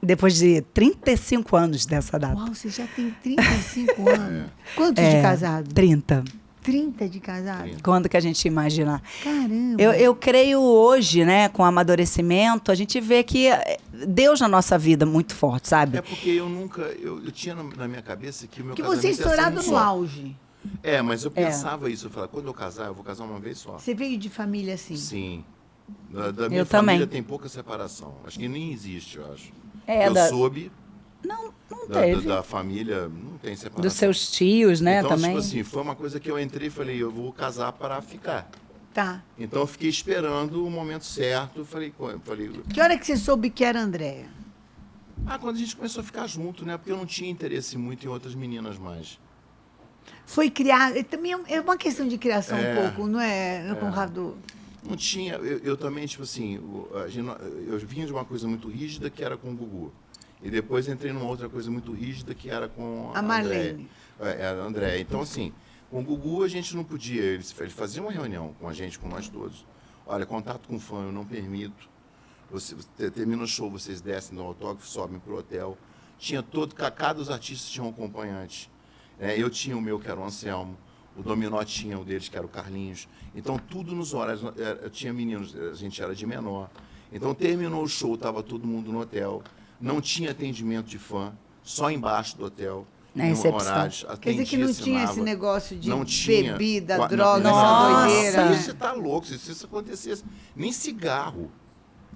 depois de 35 anos dessa data? Uau, você já tem 35 anos. Quantos de casado? 30. 30 de casado? Quando que a gente ia imaginar? Caramba. Eu creio hoje, né, com o amadurecimento, a gente vê que Deus na nossa vida muito forte, sabe? É porque eu nunca... Eu tinha na minha cabeça que o meu Que casamento você é ia ser estourado um no só. auge. É, mas eu pensava isso. Eu falava, quando eu casar, eu vou casar uma vez só. Você veio de família assim. Sim. Da minha Eu família também. tem pouca separação. Acho que nem existe, eu acho. É, eu soube Não teve. da família, não tem separação. Dos seus tios, né, então, também. tipo assim, foi uma coisa que eu entrei e falei, eu vou casar para ficar. Tá. Então eu fiquei esperando o momento certo. Falei, Que hora que você soube que era a Andréia? quando a gente começou a ficar junto, né? Porque eu não tinha interesse muito em outras meninas mais. Foi criado. Também é uma questão de criação É. um pouco, não é, Conrado? Não tinha, eu também, tipo assim, eu vinha de uma coisa muito rígida que era com o Gugu. E depois entrei numa outra coisa muito rígida que era com A Marlene. A André. Então, assim, com o Gugu a gente não podia, ele fazia uma reunião com a gente, com nós todos. Olha, contato com fã eu não permito. Você termina o show, vocês descem no autógrafo, sobem pro hotel. Cada dos artistas tinha um acompanhante. Eu tinha o meu, que era o Anselmo. O Dominó tinha o deles, que era o Carlinhos. Então, tudo nos horários. Tinha meninos, a gente era de menor. Então, terminou o show, estava todo mundo no hotel. Não tinha atendimento de fã, só embaixo do hotel. Na em recepção. horários, Quer dizer que não atendia, tinha esse assinava. negócio de Não tinha. bebida, Não, droga, não, essa Nossa. doideira. né? Você tá louco, se isso acontecesse. Nem cigarro.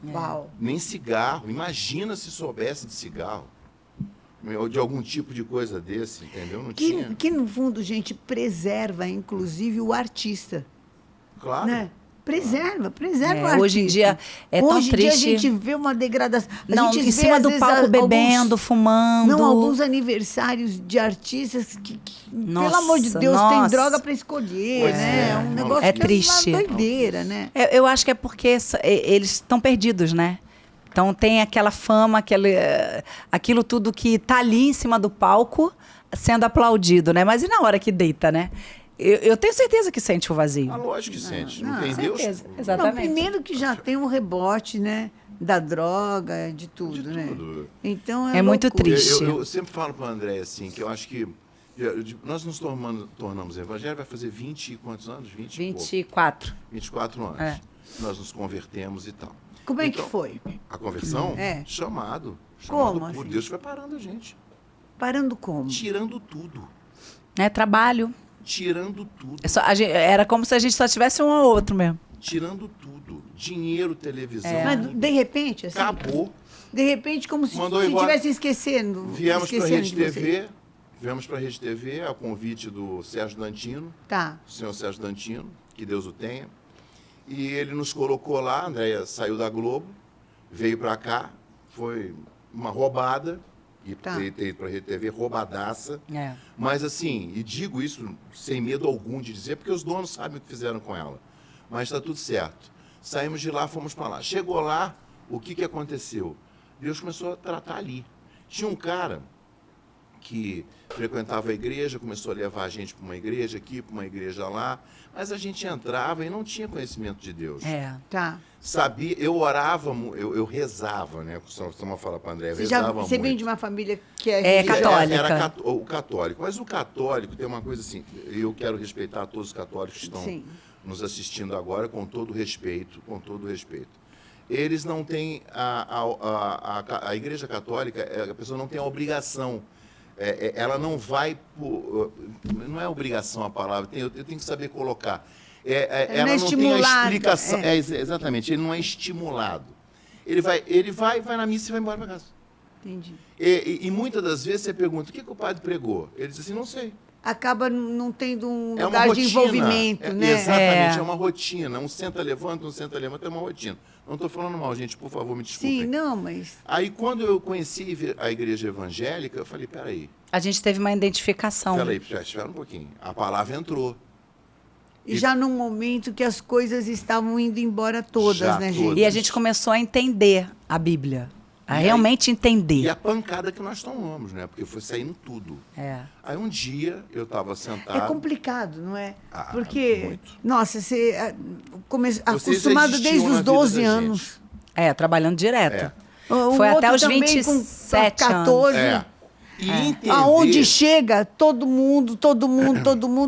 Uau. Nem cigarro. Imagina se soubesse de cigarro. Ou de algum tipo de coisa desse, entendeu? Não tinha. Que, no fundo, gente, preserva, inclusive, o artista. Claro. Né? Preserva o artista. Hoje em dia é tão Hoje em triste. dia a gente vê uma degradação. A Não, gente em vê, cima às do vezes, palco bebendo, fumando. Não, alguns aniversários de artistas que Nossa, pelo amor de Deus, tem nossa. droga para escolher, Pois né? é, Um uma negócio É que é triste. uma doideira, né? Eu acho que é porque eles estão perdidos, né? Então tem aquela fama, aquilo tudo que tá ali em cima do palco sendo aplaudido, né? Mas e na hora que deita, né? Eu tenho certeza que sente o vazio. Lógico que sente. Não, não, tem Deus. certeza, Não, exatamente. primeiro que já tem um rebote, né? Da droga, de tudo, De né? tudo. Então É muito loucura. triste. Eu sempre falo para o André assim, que eu acho que nós nos tornamos evangélicos, vai fazer 20 e quantos anos? 20 e pouco. 24. 24 anos. É. Nós nos convertemos e tal. Como é que Então, foi? A conversão? É. Chamado Como por assim? Deus, foi parando a gente. Parando como? Tirando tudo. É trabalho. Tirando tudo. Era como se a gente só tivesse um ou outro mesmo. Tirando tudo. Dinheiro, televisão. Mas de repente, assim, Acabou. de repente, como se Mandou embora. estivesse esquecendo. Viemos para a esquecendo Rede de você. TV. Viemos para a Rede TV, a convite do Sérgio Dantino. Tá. O senhor Sérgio Dantino, que Deus o tenha. E ele nos colocou lá, a Andréia saiu da Globo, veio para cá, foi uma roubada, ir Tá. para a Rede TV roubadaça. É. Mas assim, e digo isso sem medo algum de dizer, porque os donos sabem o que fizeram com ela. Mas está tudo certo. Saímos de lá, fomos para lá. Chegou lá, o que aconteceu? Deus começou a tratar ali. Tinha um cara que frequentava a igreja, começou a levar a gente para uma igreja aqui, para uma igreja lá, mas a gente entrava e não tinha conhecimento de Deus. É. Tá. Sabia, eu orava, eu rezava, né? Costuma falar para André, rezava Você vem muito. de uma família que é É, católica. Era o católico. Mas o católico tem uma coisa assim, eu quero respeitar todos os católicos que estão Sim. nos assistindo agora, com todo respeito, Eles não têm, a Igreja Católica, a pessoa não tem a obrigação, ela não vai, não é obrigação a palavra, eu tenho que saber colocar. Ela não tem a explicação. Exatamente, ele não é estimulado. Ele vai na missa e vai embora para casa. Entendi. E muitas das vezes você pergunta, o que o padre pregou? Ele diz assim, não sei. Acaba não tendo um É uma lugar de rotina. envolvimento, né? Exatamente, é uma rotina. Um senta, levanta, é uma rotina. Não estou falando mal, gente, por favor, me desculpem. Sim, não, mas... Aí, quando eu conheci a igreja evangélica, eu falei, peraí, A gente teve uma identificação. espera um pouquinho. A palavra entrou. E já num momento que as coisas estavam indo embora todas, Já né, todas. gente? E a gente começou a entender a Bíblia. A E aí- realmente entender. E a pancada que nós tomamos, né? Porque foi saindo tudo. É. Aí um dia eu estava É sentado. complicado, não é? Ah, Porque, muito. nossa, você Vocês acostumado existiam desde na os vida 12 da anos. gente. É, trabalhando direto. É. O Foi outro até os também 27 com 14. É. E entender... Aonde chega, todo mundo,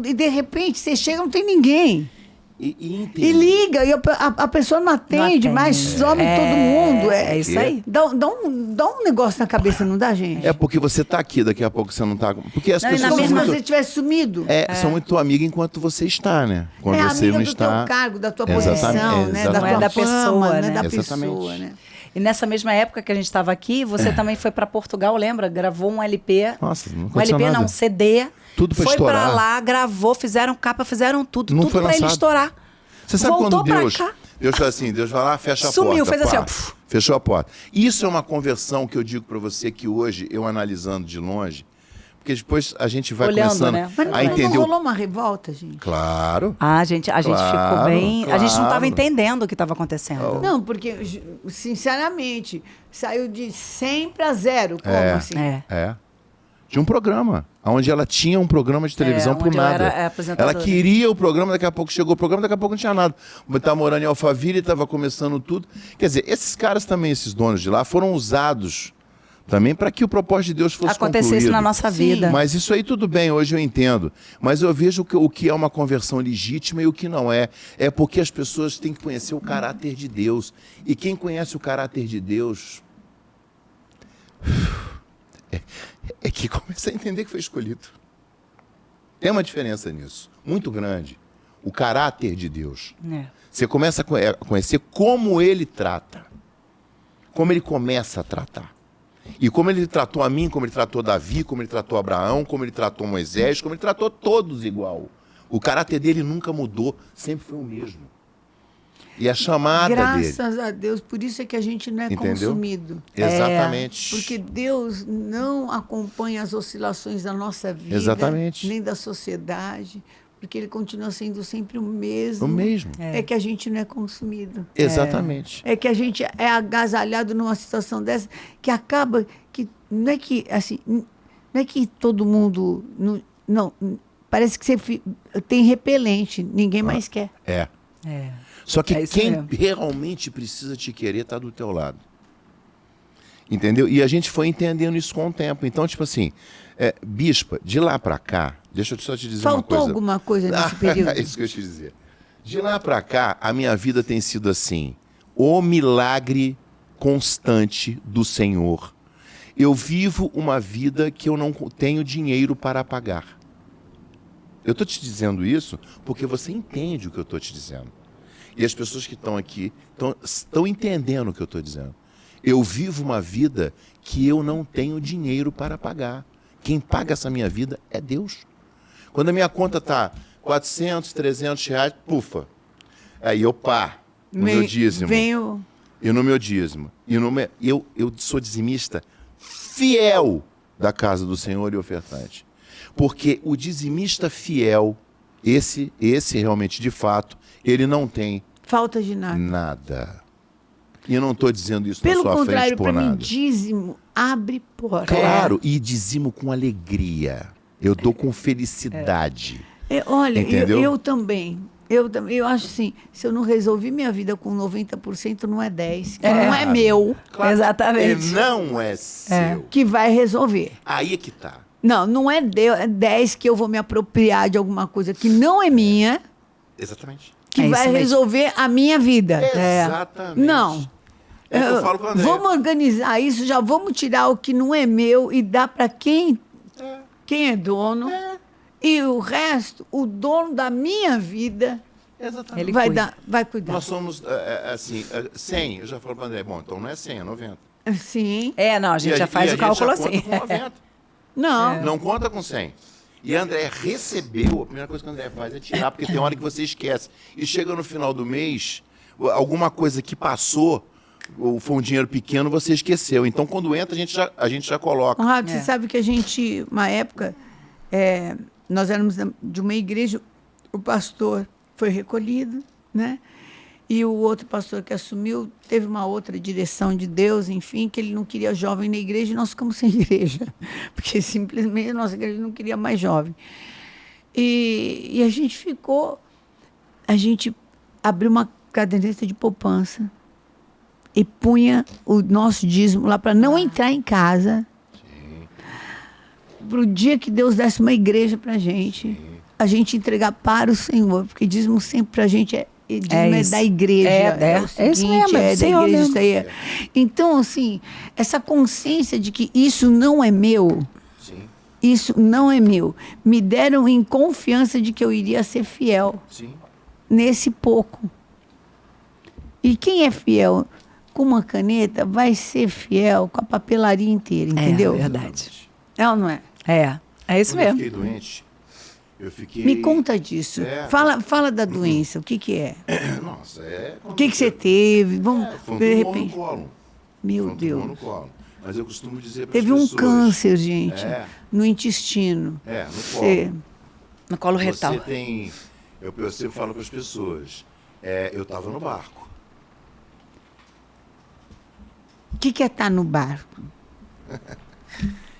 e de repente você chega, não tem ninguém. E entender. E liga, e a pessoa não atende, mas some todo mundo. É isso aí. Dá um negócio na cabeça, não dá, gente? É porque você está aqui, daqui a pouco você não está. Porque as Não, e na pessoas Como são se mesma- você tivesse sumido. são muito tua amiga enquanto você está, né? Quando É você amiga não do está. teu cargo, da tua Exatamente, posição, né? Da exatamente. tua Não é da fama, pessoa, né? né? Da Exatamente. pessoa, né? E nessa mesma época que a gente estava aqui, você também foi para Portugal, lembra? Gravou um LP. Nossa, não Um aconteceu LP nada. não, um CD. Tudo pra Foi estourar. para lá, gravou, fizeram capa, fizeram tudo. Não Tudo foi para ele lançado. estourar. Você sabe Voltou quando Deus pra cá. fala assim, Deus vai lá, fecha a Sumiu, porta. fez assim, pá, ó, puf. fechou a porta. Isso é uma conversão que eu digo para você que hoje, eu analisando de longe, porque depois a gente vai Olhando, começando né? Mas a entender. não rolou uma revolta, gente? Claro. A gente ficou Claro, bem. A gente não estava claro. entendendo o que estava acontecendo. Não, porque, sinceramente, saiu de 100 para 0. Como assim? É. De um programa, onde ela tinha um programa de televisão por onde eu nada. era apresentadora. Ela queria o programa, daqui a pouco chegou o programa, daqui a pouco não tinha nada. Estava morando em Alphaville, estava começando tudo. Quer dizer, esses caras também, esses donos de lá, foram usados também para que o propósito de Deus fosse Acontecesse concluído. na nossa Sim. vida. Mas isso aí tudo bem, hoje eu entendo. Mas eu vejo o que é uma conversão legítima e o que não é. É porque as pessoas têm que conhecer o caráter de Deus. E quem conhece o caráter de Deus é que começa a entender que foi escolhido. Tem uma diferença nisso, muito grande. O caráter de Deus. É. Você começa a conhecer como ele trata. Como ele começa a tratar. E como ele tratou a mim, como ele tratou Davi, como ele tratou Abraão, como ele tratou Moisés, como ele tratou todos igual. O caráter dele nunca mudou, sempre foi o mesmo. E a chamada dele. Graças a Deus, por isso é que a gente não é Entendeu? consumido. Exatamente. Porque Deus não acompanha as oscilações da nossa vida, Exatamente. nem da sociedade, porque Ele continua sendo sempre o mesmo. O mesmo. É que a gente não é consumido. Exatamente. É que a gente é agasalhado numa situação dessa que acaba que não é que assim, não é que todo mundo não parece que você tem repelente, ninguém mais quer. É. É. Só que É isso quem mesmo. realmente precisa te querer está do teu lado. Entendeu? E a gente foi entendendo isso com o tempo. Então, tipo assim, bispa, de lá para cá, deixa eu só te dizer uma Faltou coisa. alguma coisa nesse período? É isso que eu ia te dizer. De lá para cá, a minha vida tem sido assim, o milagre constante do Senhor. Eu vivo uma vida que eu não tenho dinheiro para pagar. Eu estou te dizendo isso porque você entende o que eu estou te dizendo. E as pessoas que estão aqui estão entendendo o que eu estou dizendo. Eu vivo uma vida que eu não tenho dinheiro para pagar. Quem paga essa minha vida é Deus. Quando a minha conta está 400, 300 reais, pufa. Aí eu no meu dízimo. Venho. E no meu dízimo. Eu sou dizimista fiel da casa do Senhor e ofertante. Porque o dizimista fiel, esse realmente, de fato, ele não tem Falta de nada. nada. E eu não estou dizendo isso Pelo na sua contrário, frente por para mim, nada. dízimo abre porta. Claro, e dizimo com alegria. Eu dou com felicidade. Olha, Entendeu? eu também. Eu acho assim, se eu não resolvi minha vida com 90%, não é 10%. Que não é meu Exatamente. E não é seu. que vai resolver. Aí é que tá. Não é 10 que eu vou me apropriar de alguma coisa que não é minha, Exatamente. que É vai isso mesmo. resolver a minha vida. Exatamente. Não. É o que eu falo com o André. Vamos organizar isso, já vamos tirar o que não é meu e dar para quem é dono. E o resto, o dono da minha vida Exatamente. Ele vai cuida. cuidar. Nós somos, 100. Eu já falo para o André, bom, então não é 100, é 90. Sim. Não, a gente já faz o cálculo já conta assim. com 90. Não. Não conta com 100. E André recebeu, a primeira coisa que o André faz é tirar, porque tem hora que você esquece. E chega no final do mês, alguma coisa que passou, ou foi um dinheiro pequeno, você esqueceu. Então, quando entra, a gente já coloca. Conrado, você sabe que a gente, uma época, nós éramos de uma igreja, o pastor foi recolhido, né? E o outro pastor que assumiu teve uma outra direção de Deus, enfim, que ele não queria jovem na igreja e nós ficamos sem igreja, porque simplesmente a nossa igreja não queria mais jovem. E a gente abriu uma caderneta de poupança e punha o nosso dízimo lá para não entrar em casa, para o dia que Deus desse uma igreja para a gente entregar para o Senhor, porque dízimo sempre para a gente dízimo é isso. da igreja. É isso mesmo, é do da Senhor igreja. mesmo. Isso aí Então, assim, essa consciência de que isso não é meu, Sim, isso não é meu, me deram em confiança de que eu iria ser fiel sim. nesse pouco. E quem é fiel com uma caneta vai ser fiel com a papelaria inteira, entendeu? É verdade. É ou não é? É isso Quando eu mesmo. fiquei doente, eu fiquei... Me conta disso. É. Fala da doença, o que é? Nossa, O que você teve? Vamos, Foi um de tumor no repente. colo. Meu Foi um tumor no Deus. colo. Mas eu costumo dizer para as Teve pessoas... um câncer, gente, É. no intestino. No colo. Você- No colo retal. Você tem... Eu sempre falo para as pessoas, eu estava no barco. O que é estar no barco?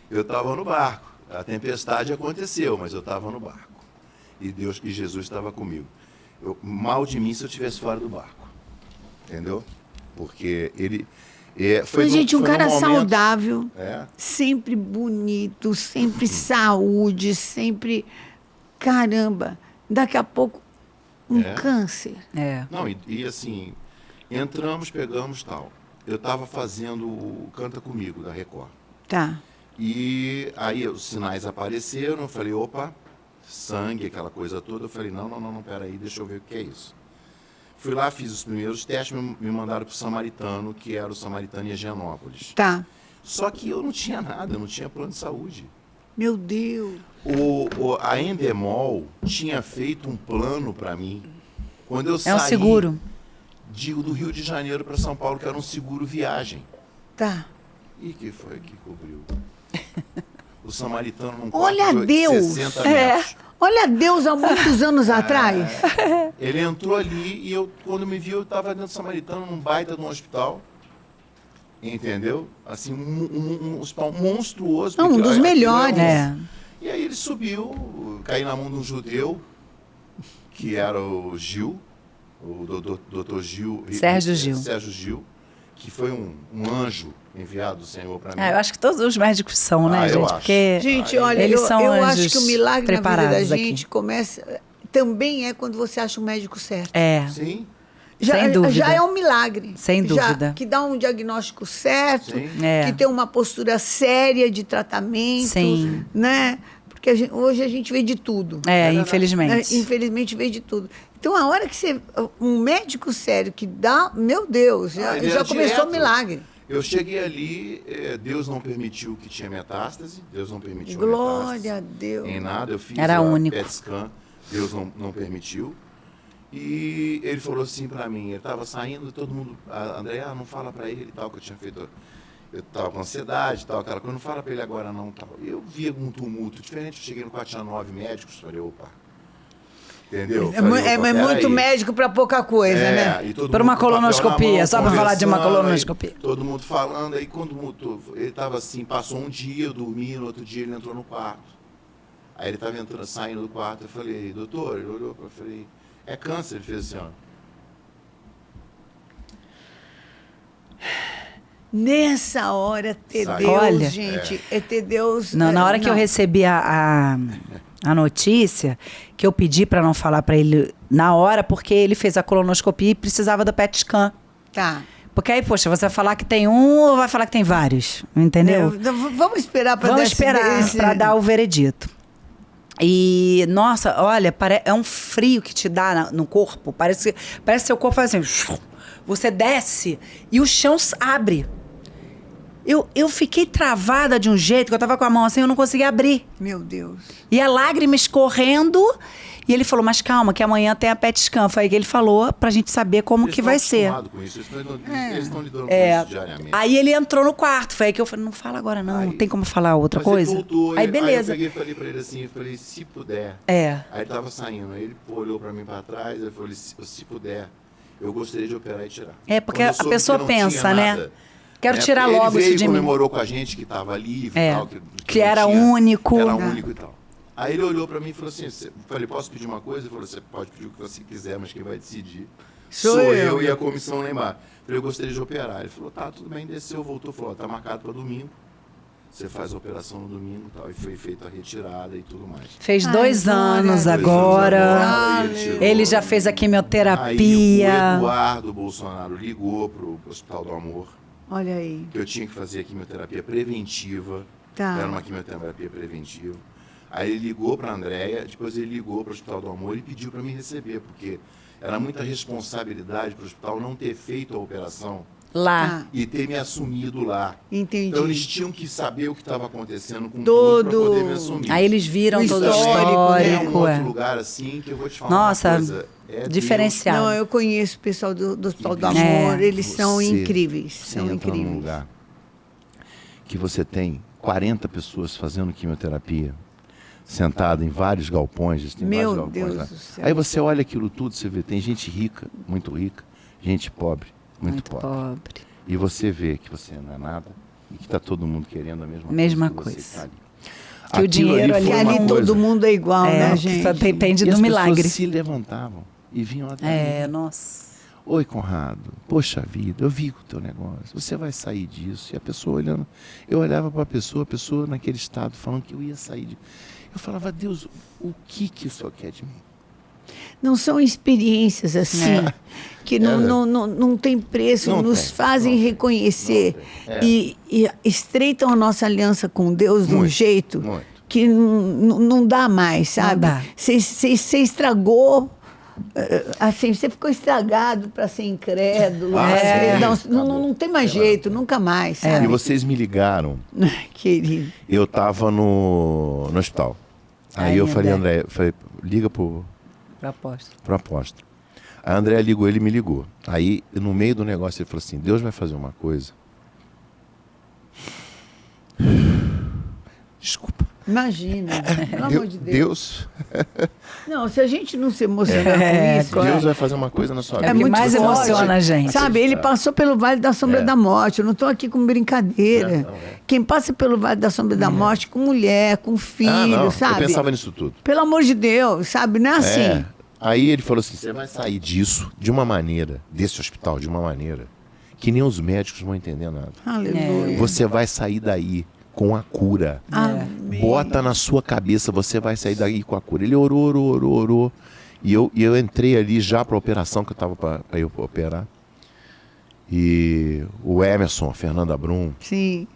Eu estava no barco. A tempestade aconteceu, mas eu estava no barco. E Jesus estava comigo. Mal de mim se eu estivesse fora do barco. Entendeu? Porque ele... Foi, gente, um cara momento- saudável, É. sempre bonito, sempre saúde, sempre... Caramba, daqui a pouco um É. câncer. Não, e assim, entramos, pegamos tal. Eu estava fazendo o Canta Comigo, da Record. Tá. E aí os sinais apareceram, eu falei, opa, sangue, aquela coisa toda. Eu falei, não, peraí, deixa eu ver o que é isso. Fui lá, fiz os primeiros testes, me mandaram para o Samaritano, que era o Samaritano em Higienópolis. Tá. Só que eu não tinha nada, eu não tinha plano de saúde. Meu Deus. A Endemol tinha feito um plano para mim. Quando eu É saí um seguro. do Rio de Janeiro para São Paulo, que era um seguro viagem. Tá. E que foi que cobriu? O Samaritano não Olha Deus. 60 metros. Olha Deus há muitos anos atrás. Ele entrou ali e quando me viu, eu estava dentro do Samaritano, num baita de um hospital. Entendeu? Assim, um hospital monstruoso. Não, um porque dos aquilo melhores. E aí ele subiu, caí na mão de um judeu, que era o Gil, o doutor Gil. Sérgio Gil. Sérgio Gil, que foi um anjo enviado do Senhor para mim. Eu acho que todos os médicos são, né, eu gente? acho. Porque Gente, olha, eles eu são acho anjos que o milagre na vida da preparados gente aqui. começa... Também é quando você acha o médico certo. Sim, Sem dúvida. Já é um milagre. Sem dúvida. Que dá um diagnóstico certo, Sim. que tem uma postura séria de tratamento. Sim. Né? Porque hoje a gente vê de tudo. Infelizmente. Infelizmente vê de tudo. Então, a hora que você... Um médico sério que dá... Meu Deus, ele já era começou direto. o milagre. Eu cheguei ali, Deus não permitiu que tinha metástase, Deus não permitiu Glória a metástase Deus. em nada. Eu fiz Era a único. PET scan, Deus não permitiu. E ele falou assim para mim, ele estava saindo, todo mundo, André, não fala para ele e tal, que eu tinha feito. eu tava com ansiedade e tal, aquela coisa, não fala pra ele agora não, tal. Eu via um tumulto diferente, eu cheguei no quarto, tinha 9 médicos, falei, opa, entendeu? É muito médico para pouca coisa, né? Para uma colonoscopia, só para falar de uma colonoscopia. Todo mundo falando, aí quando ele tava assim, passou um dia, eu dormi, no outro dia ele entrou no quarto. Aí ele tava saindo do quarto, eu falei, doutor, ele olhou, eu falei, é câncer, ele fez assim, ó. Nessa hora, ter Deus, olha, gente, é ter Deus... Não, na hora que eu recebi a notícia, que eu pedi para não falar para ele na hora, porque ele fez a colonoscopia e precisava da PET scan. Tá. Porque aí, poxa, você vai falar que tem um ou vai falar que tem vários, entendeu? Vamos esperar para dar o veredito. E, nossa, olha, é um frio que te dá no corpo. Parece que seu corpo faz assim... Você desce e o chão abre. Eu fiquei travada de um jeito que eu tava com a mão assim, eu não conseguia abrir. Meu Deus. E a lágrima escorrendo. E ele falou, mas calma, que amanhã tem a PET scan. Foi aí que ele falou pra gente saber como que vai ser. Com isso. Eles estão lidando com isso diariamente. Aí ele entrou no quarto. Foi aí que eu falei, não fala agora não, não tem como falar outra coisa. Ele voltou, aí beleza. Aí eu peguei e falei pra ele assim, eu falei, se puder. É. Aí ele tava saindo, aí ele olhou pra mim pra trás, eu falei, se puder, eu gostaria de operar e tirar. É, porque a pessoa pensa, né? Quero tirar logo isso de mim. Ele comemorou com a gente que tava livre e tal. Que era único. Era único e tal. Aí ele olhou pra mim e falou assim, falei, posso pedir uma coisa? Ele falou, você pode pedir o que você quiser, mas quem vai decidir sou eu e a comissão lá embaixo. Falei, eu gostaria de operar. Ele falou, tá, tudo bem, desceu, voltou, falou, tá marcado pra domingo. Você faz a operação no domingo e tal. E foi feita a retirada e tudo mais. Fez 2 anos agora. Ele já fez a quimioterapia. Aí o Eduardo Bolsonaro ligou pro Hospital do Amor. Olha aí. Que eu tinha que fazer a quimioterapia preventiva. Tá. Era uma quimioterapia preventiva. Aí ele ligou para a Andréia, depois ele ligou para o Hospital do Amor e pediu para me receber, porque era muita responsabilidade para o hospital não ter feito a operação lá e ter me assumido lá. Entendi. Então eles tinham que saber o que estava acontecendo com tudo para poder me assumir. Aí eles viram todo o histórico. É um outro lugar assim que eu vou te falar uma coisa. Diferenciado. Não, eu conheço o pessoal do Hospital do Amor, eles são incríveis. São incríveis. Num lugar que você tem 40 pessoas fazendo quimioterapia, sentado em vários galpões. Meu Deus do céu. Aí você olha aquilo tudo, você vê, tem gente rica, muito rica, gente pobre, muito pobre. E você vê que você não é nada e que está todo mundo querendo a mesma coisa. Que tá ali. Que o dinheiro ali todo mundo é igual, né, gente? Só depende do milagre. As pessoas se levantavam e vinham até nossa. Oi, Conrado. Poxa vida, eu vi o teu negócio. Você vai sair disso. E a pessoa olhando, eu olhava para a pessoa naquele estado, falando que eu ia sair disso. Eu falava, Deus, o que o Senhor quer de mim? Não são experiências assim, que não tem preço, nos fazem reconhecer e estreitam a nossa aliança com Deus de um jeito que não dá mais, sabe? Você estragou, assim, você ficou estragado para ser incrédulo. Não tem mais jeito, nunca mais, sabe? E vocês me ligaram. Querido. Eu estava no hospital. Aí eu falei, André, liga pro apóstolo. A André ligou, ele me ligou. Aí, no meio do negócio, ele falou assim, Deus vai fazer uma coisa. Desculpa. Imagina, pelo amor de Deus. Não, se a gente não se emocionar com isso... Deus vai fazer uma coisa na sua vida. É muito mais emociona a gente. Sabe, ele passou pelo Vale da Sombra da Morte. Eu não estou aqui com brincadeira. Quem passa pelo Vale da Sombra da Morte com mulher, com filho, sabe? Eu pensava nisso tudo. Pelo amor de Deus, sabe? Não é assim. Aí ele falou assim, você vai sair disso de uma maneira, desse hospital, de uma maneira, que nem os médicos vão entender nada. Aleluia. Você vai sair daí com a cura. Bota na sua cabeça, você vai sair daí com a cura. Ele orou. E eu entrei ali já para a operação, que eu estava para ir operar. E o Emerson, a Fernanda Brum. Sim,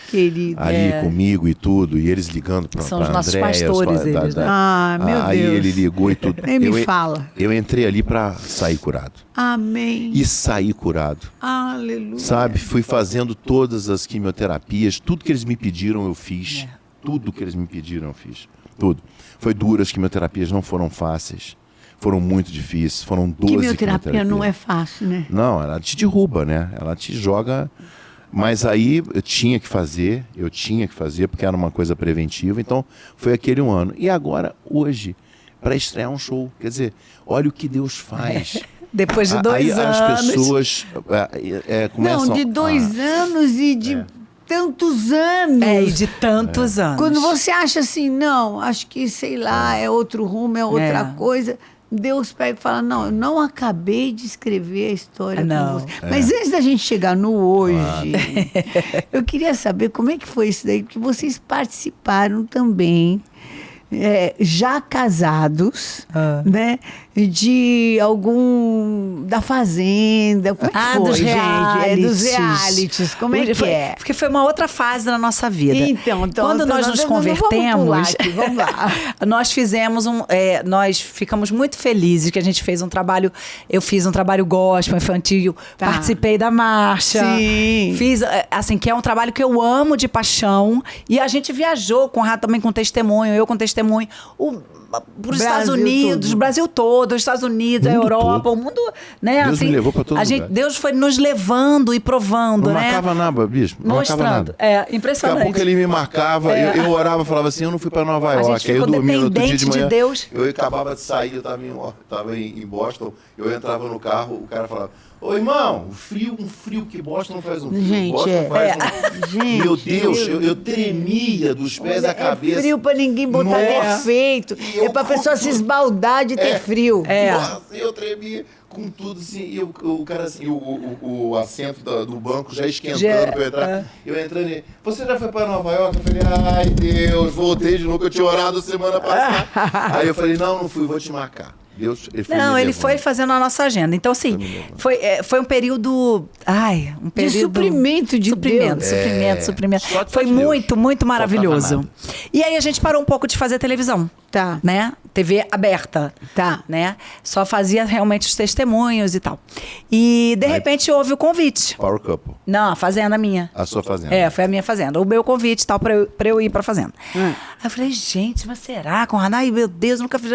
querido. Ali comigo e tudo. E eles ligando para a Andréia. São os nossos pastores, eles, né? Meu Deus. Aí ele ligou e tudo. Nem me fala. Eu entrei ali para sair curado. Amém. E saí curado. Aleluia. Sabe, fui fazendo todas as quimioterapias, tudo que eles me pediram eu fiz. Tudo que eles me pediram eu fiz. Tudo. Foi duro, as quimioterapias não foram fáceis. Foram muito difíceis, foram 12 quimioterapia não é fácil, né? Não, ela te derruba, né? Ela te joga Mas aí eu tinha que fazer, porque era uma coisa preventiva. Então, foi aquele um ano. E agora, hoje, para estrear um show. Quer dizer, olha o que Deus faz. Depois de 2 anos. Aí as pessoas começam... Não, de 2 anos e de tantos anos. E de tantos anos. Quando você acha assim, não, acho que, sei lá, é outro rumo, é outra coisa... Deus pega e fala, não, eu não acabei de escrever a história com você. Mas antes da gente chegar no hoje, eu queria saber como é que foi isso daí, porque vocês participaram também, já casados, né, de da Fazenda. Como é que foi, dos gente? realities. Dos realities, como é que é? Porque foi uma outra fase da nossa vida. Então quando nós nos convertemos, vamos lá. nós fizemos nós ficamos muito felizes que a gente fez um trabalho, eu fiz um trabalho gospel infantil, participei da marcha. Sim. Fiz, assim, que é um trabalho que eu amo de paixão, e a gente viajou, Conrado também com testemunho, eu com testemunho, para os Estados Unidos, o Brasil todo, os Estados Unidos, a Europa, todo. O mundo, né? Deus assim, me levou para todo lugar. Deus foi nos levando e provando, não né? Não marcava nada, bicho. Não mostrando. Marcava nada. Impressionante. Daqui a pouco ele me marcava, eu orava, falava assim, eu não fui para Nova York. Aí eu dormia no outro dia de manhã. Deus. Eu acabava de sair, eu estava em Boston, eu entrava no carro, o cara falava, ô irmão, um frio que Boston não faz um frio. Gente, Boston faz gente, meu Deus, eu tremia dos pés à cabeça. É frio para ninguém botar defeito. É para a pessoa se esbaldar de ter frio. Nossa, eu tremia com tudo assim, e o cara assim, o assento do banco já esquentando para eu entrar. Eu entrando e você já foi para Nova York? Eu falei, ai Deus, voltei de novo, que eu tinha orado semana passada. Aí eu falei, não fui, vou te marcar. Deus, ele foi fazendo a nossa agenda. Então, assim, foi um período... de suprimento de Deus. Suprimento. Foi muito, muito maravilhoso. E aí a gente parou um pouco de fazer televisão. Tá. Né? TV aberta. Tá. Né? Só fazia realmente os testemunhos e tal. E, de repente, houve o convite. Power Couple. Não, a fazenda minha. A sua fazenda. Foi a minha fazenda. O meu convite e tal, pra eu ir pra fazenda. Aí eu falei, gente, mas será, Conrado? Ai, meu Deus, nunca fiz...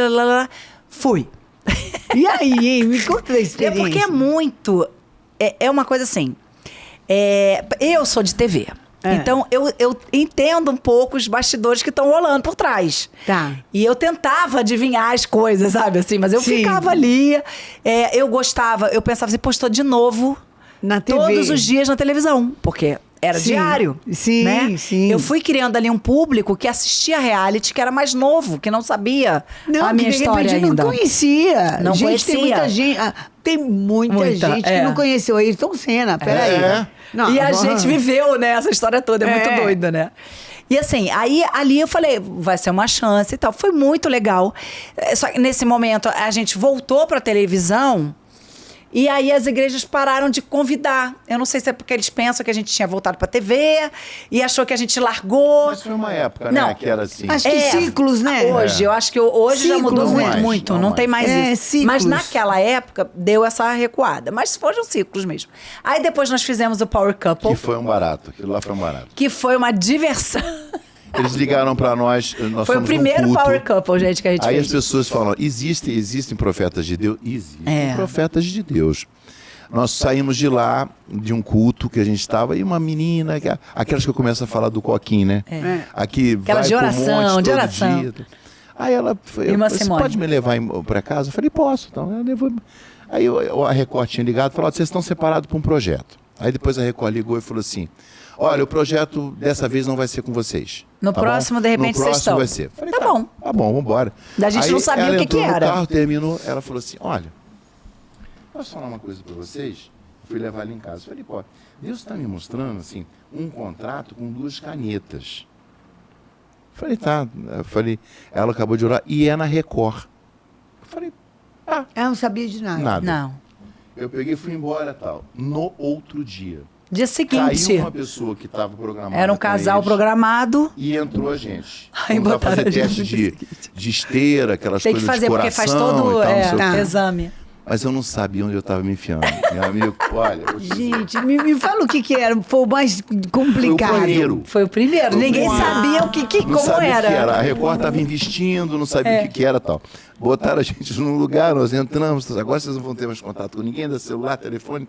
Fui. E aí, hein? Me conta a experiência. Porque é muito... É uma coisa assim... eu sou de TV. Então, eu entendo um pouco os bastidores que estão rolando por trás. Tá. E eu tentava adivinhar as coisas, sabe? Assim, mas eu ficava ali. Eu gostava... Eu pensava assim, estou de novo... Na TV. Todos os dias na televisão. Porque... Era diário. Sim, né? sim. Eu fui criando ali um público que assistia reality, que era mais novo, que não sabia a minha história ainda. Não conhecia. Não conhecia. Tem muita gente, tem muita gente que não conheceu Ayrton Senna. Peraí. E a gente viveu, né, essa história toda. É muito doida, né? E assim, aí ali eu falei, vai ser uma chance e tal. Foi muito legal. Só que nesse momento a gente voltou pra televisão. E aí as igrejas pararam de convidar. Eu não sei se é porque eles pensam que a gente tinha voltado pra TV e achou que a gente largou. Mas foi uma época, né? Que era assim. Acho que ciclos, né? Hoje, eu acho que hoje ciclos, já mudou né? muito. Não tem mais isso. Ciclos. Mas naquela época deu essa recuada. Mas foram ciclos mesmo. Aí depois nós fizemos o Power Couple. Que foi um barato. Aquilo lá foi um barato. Que foi uma diversão. Eles ligaram pra nós Foi o primeiro Power Couple, gente, que a gente fez. Aí as pessoas falam, existem profetas de Deus? Existem profetas de Deus. Nós saímos de lá, de um culto que a gente estava, e uma menina, aquelas que eu começo a falar do coquinho, né? Aqui aquela vai de oração, de oração. Dia. Aí ela falou, você pode me levar para casa? Eu falei, posso. Então, ela levou. Aí a Record tinha ligado e falou, vocês estão separados para um projeto. Aí depois a Record ligou e falou assim, olha, o projeto dessa vez não vai ser com vocês. No próximo, de repente, vocês estão. Vai ser. Falei, tá bom. Tá bom, vamos embora. A gente não sabia o que era. O carro terminou, ela falou assim, olha, posso falar uma coisa para vocês? Eu fui levar ele em casa. Eu falei, pô, Deus está me mostrando, assim, um contrato com 2 canetas. Eu falei, tá. Eu falei, ela acabou de orar e é na Record. Eu falei, ela não sabia de nada. Não. Eu peguei e fui embora e tal. No outro dia. Dia seguinte. Caiu uma pessoa que estava programada. Era um casal programado. E entrou a gente. Aí Vamos botaram fazer teste de esteira, aquelas tem coisas que fazer, de coração porque faz todo e tal, exame. mas eu não sabia onde eu estava me enfiando. Meu amigo, olha... Gente, me fala o que era. Foi o mais complicado. Foi o primeiro. Foi o primeiro. Ninguém sabia Não como sabia era. o que era. A Record estava investindo, não sabia o que era e tal. Botaram a gente num lugar, nós entramos. Agora vocês não vão ter mais contato com ninguém, da celular, telefone,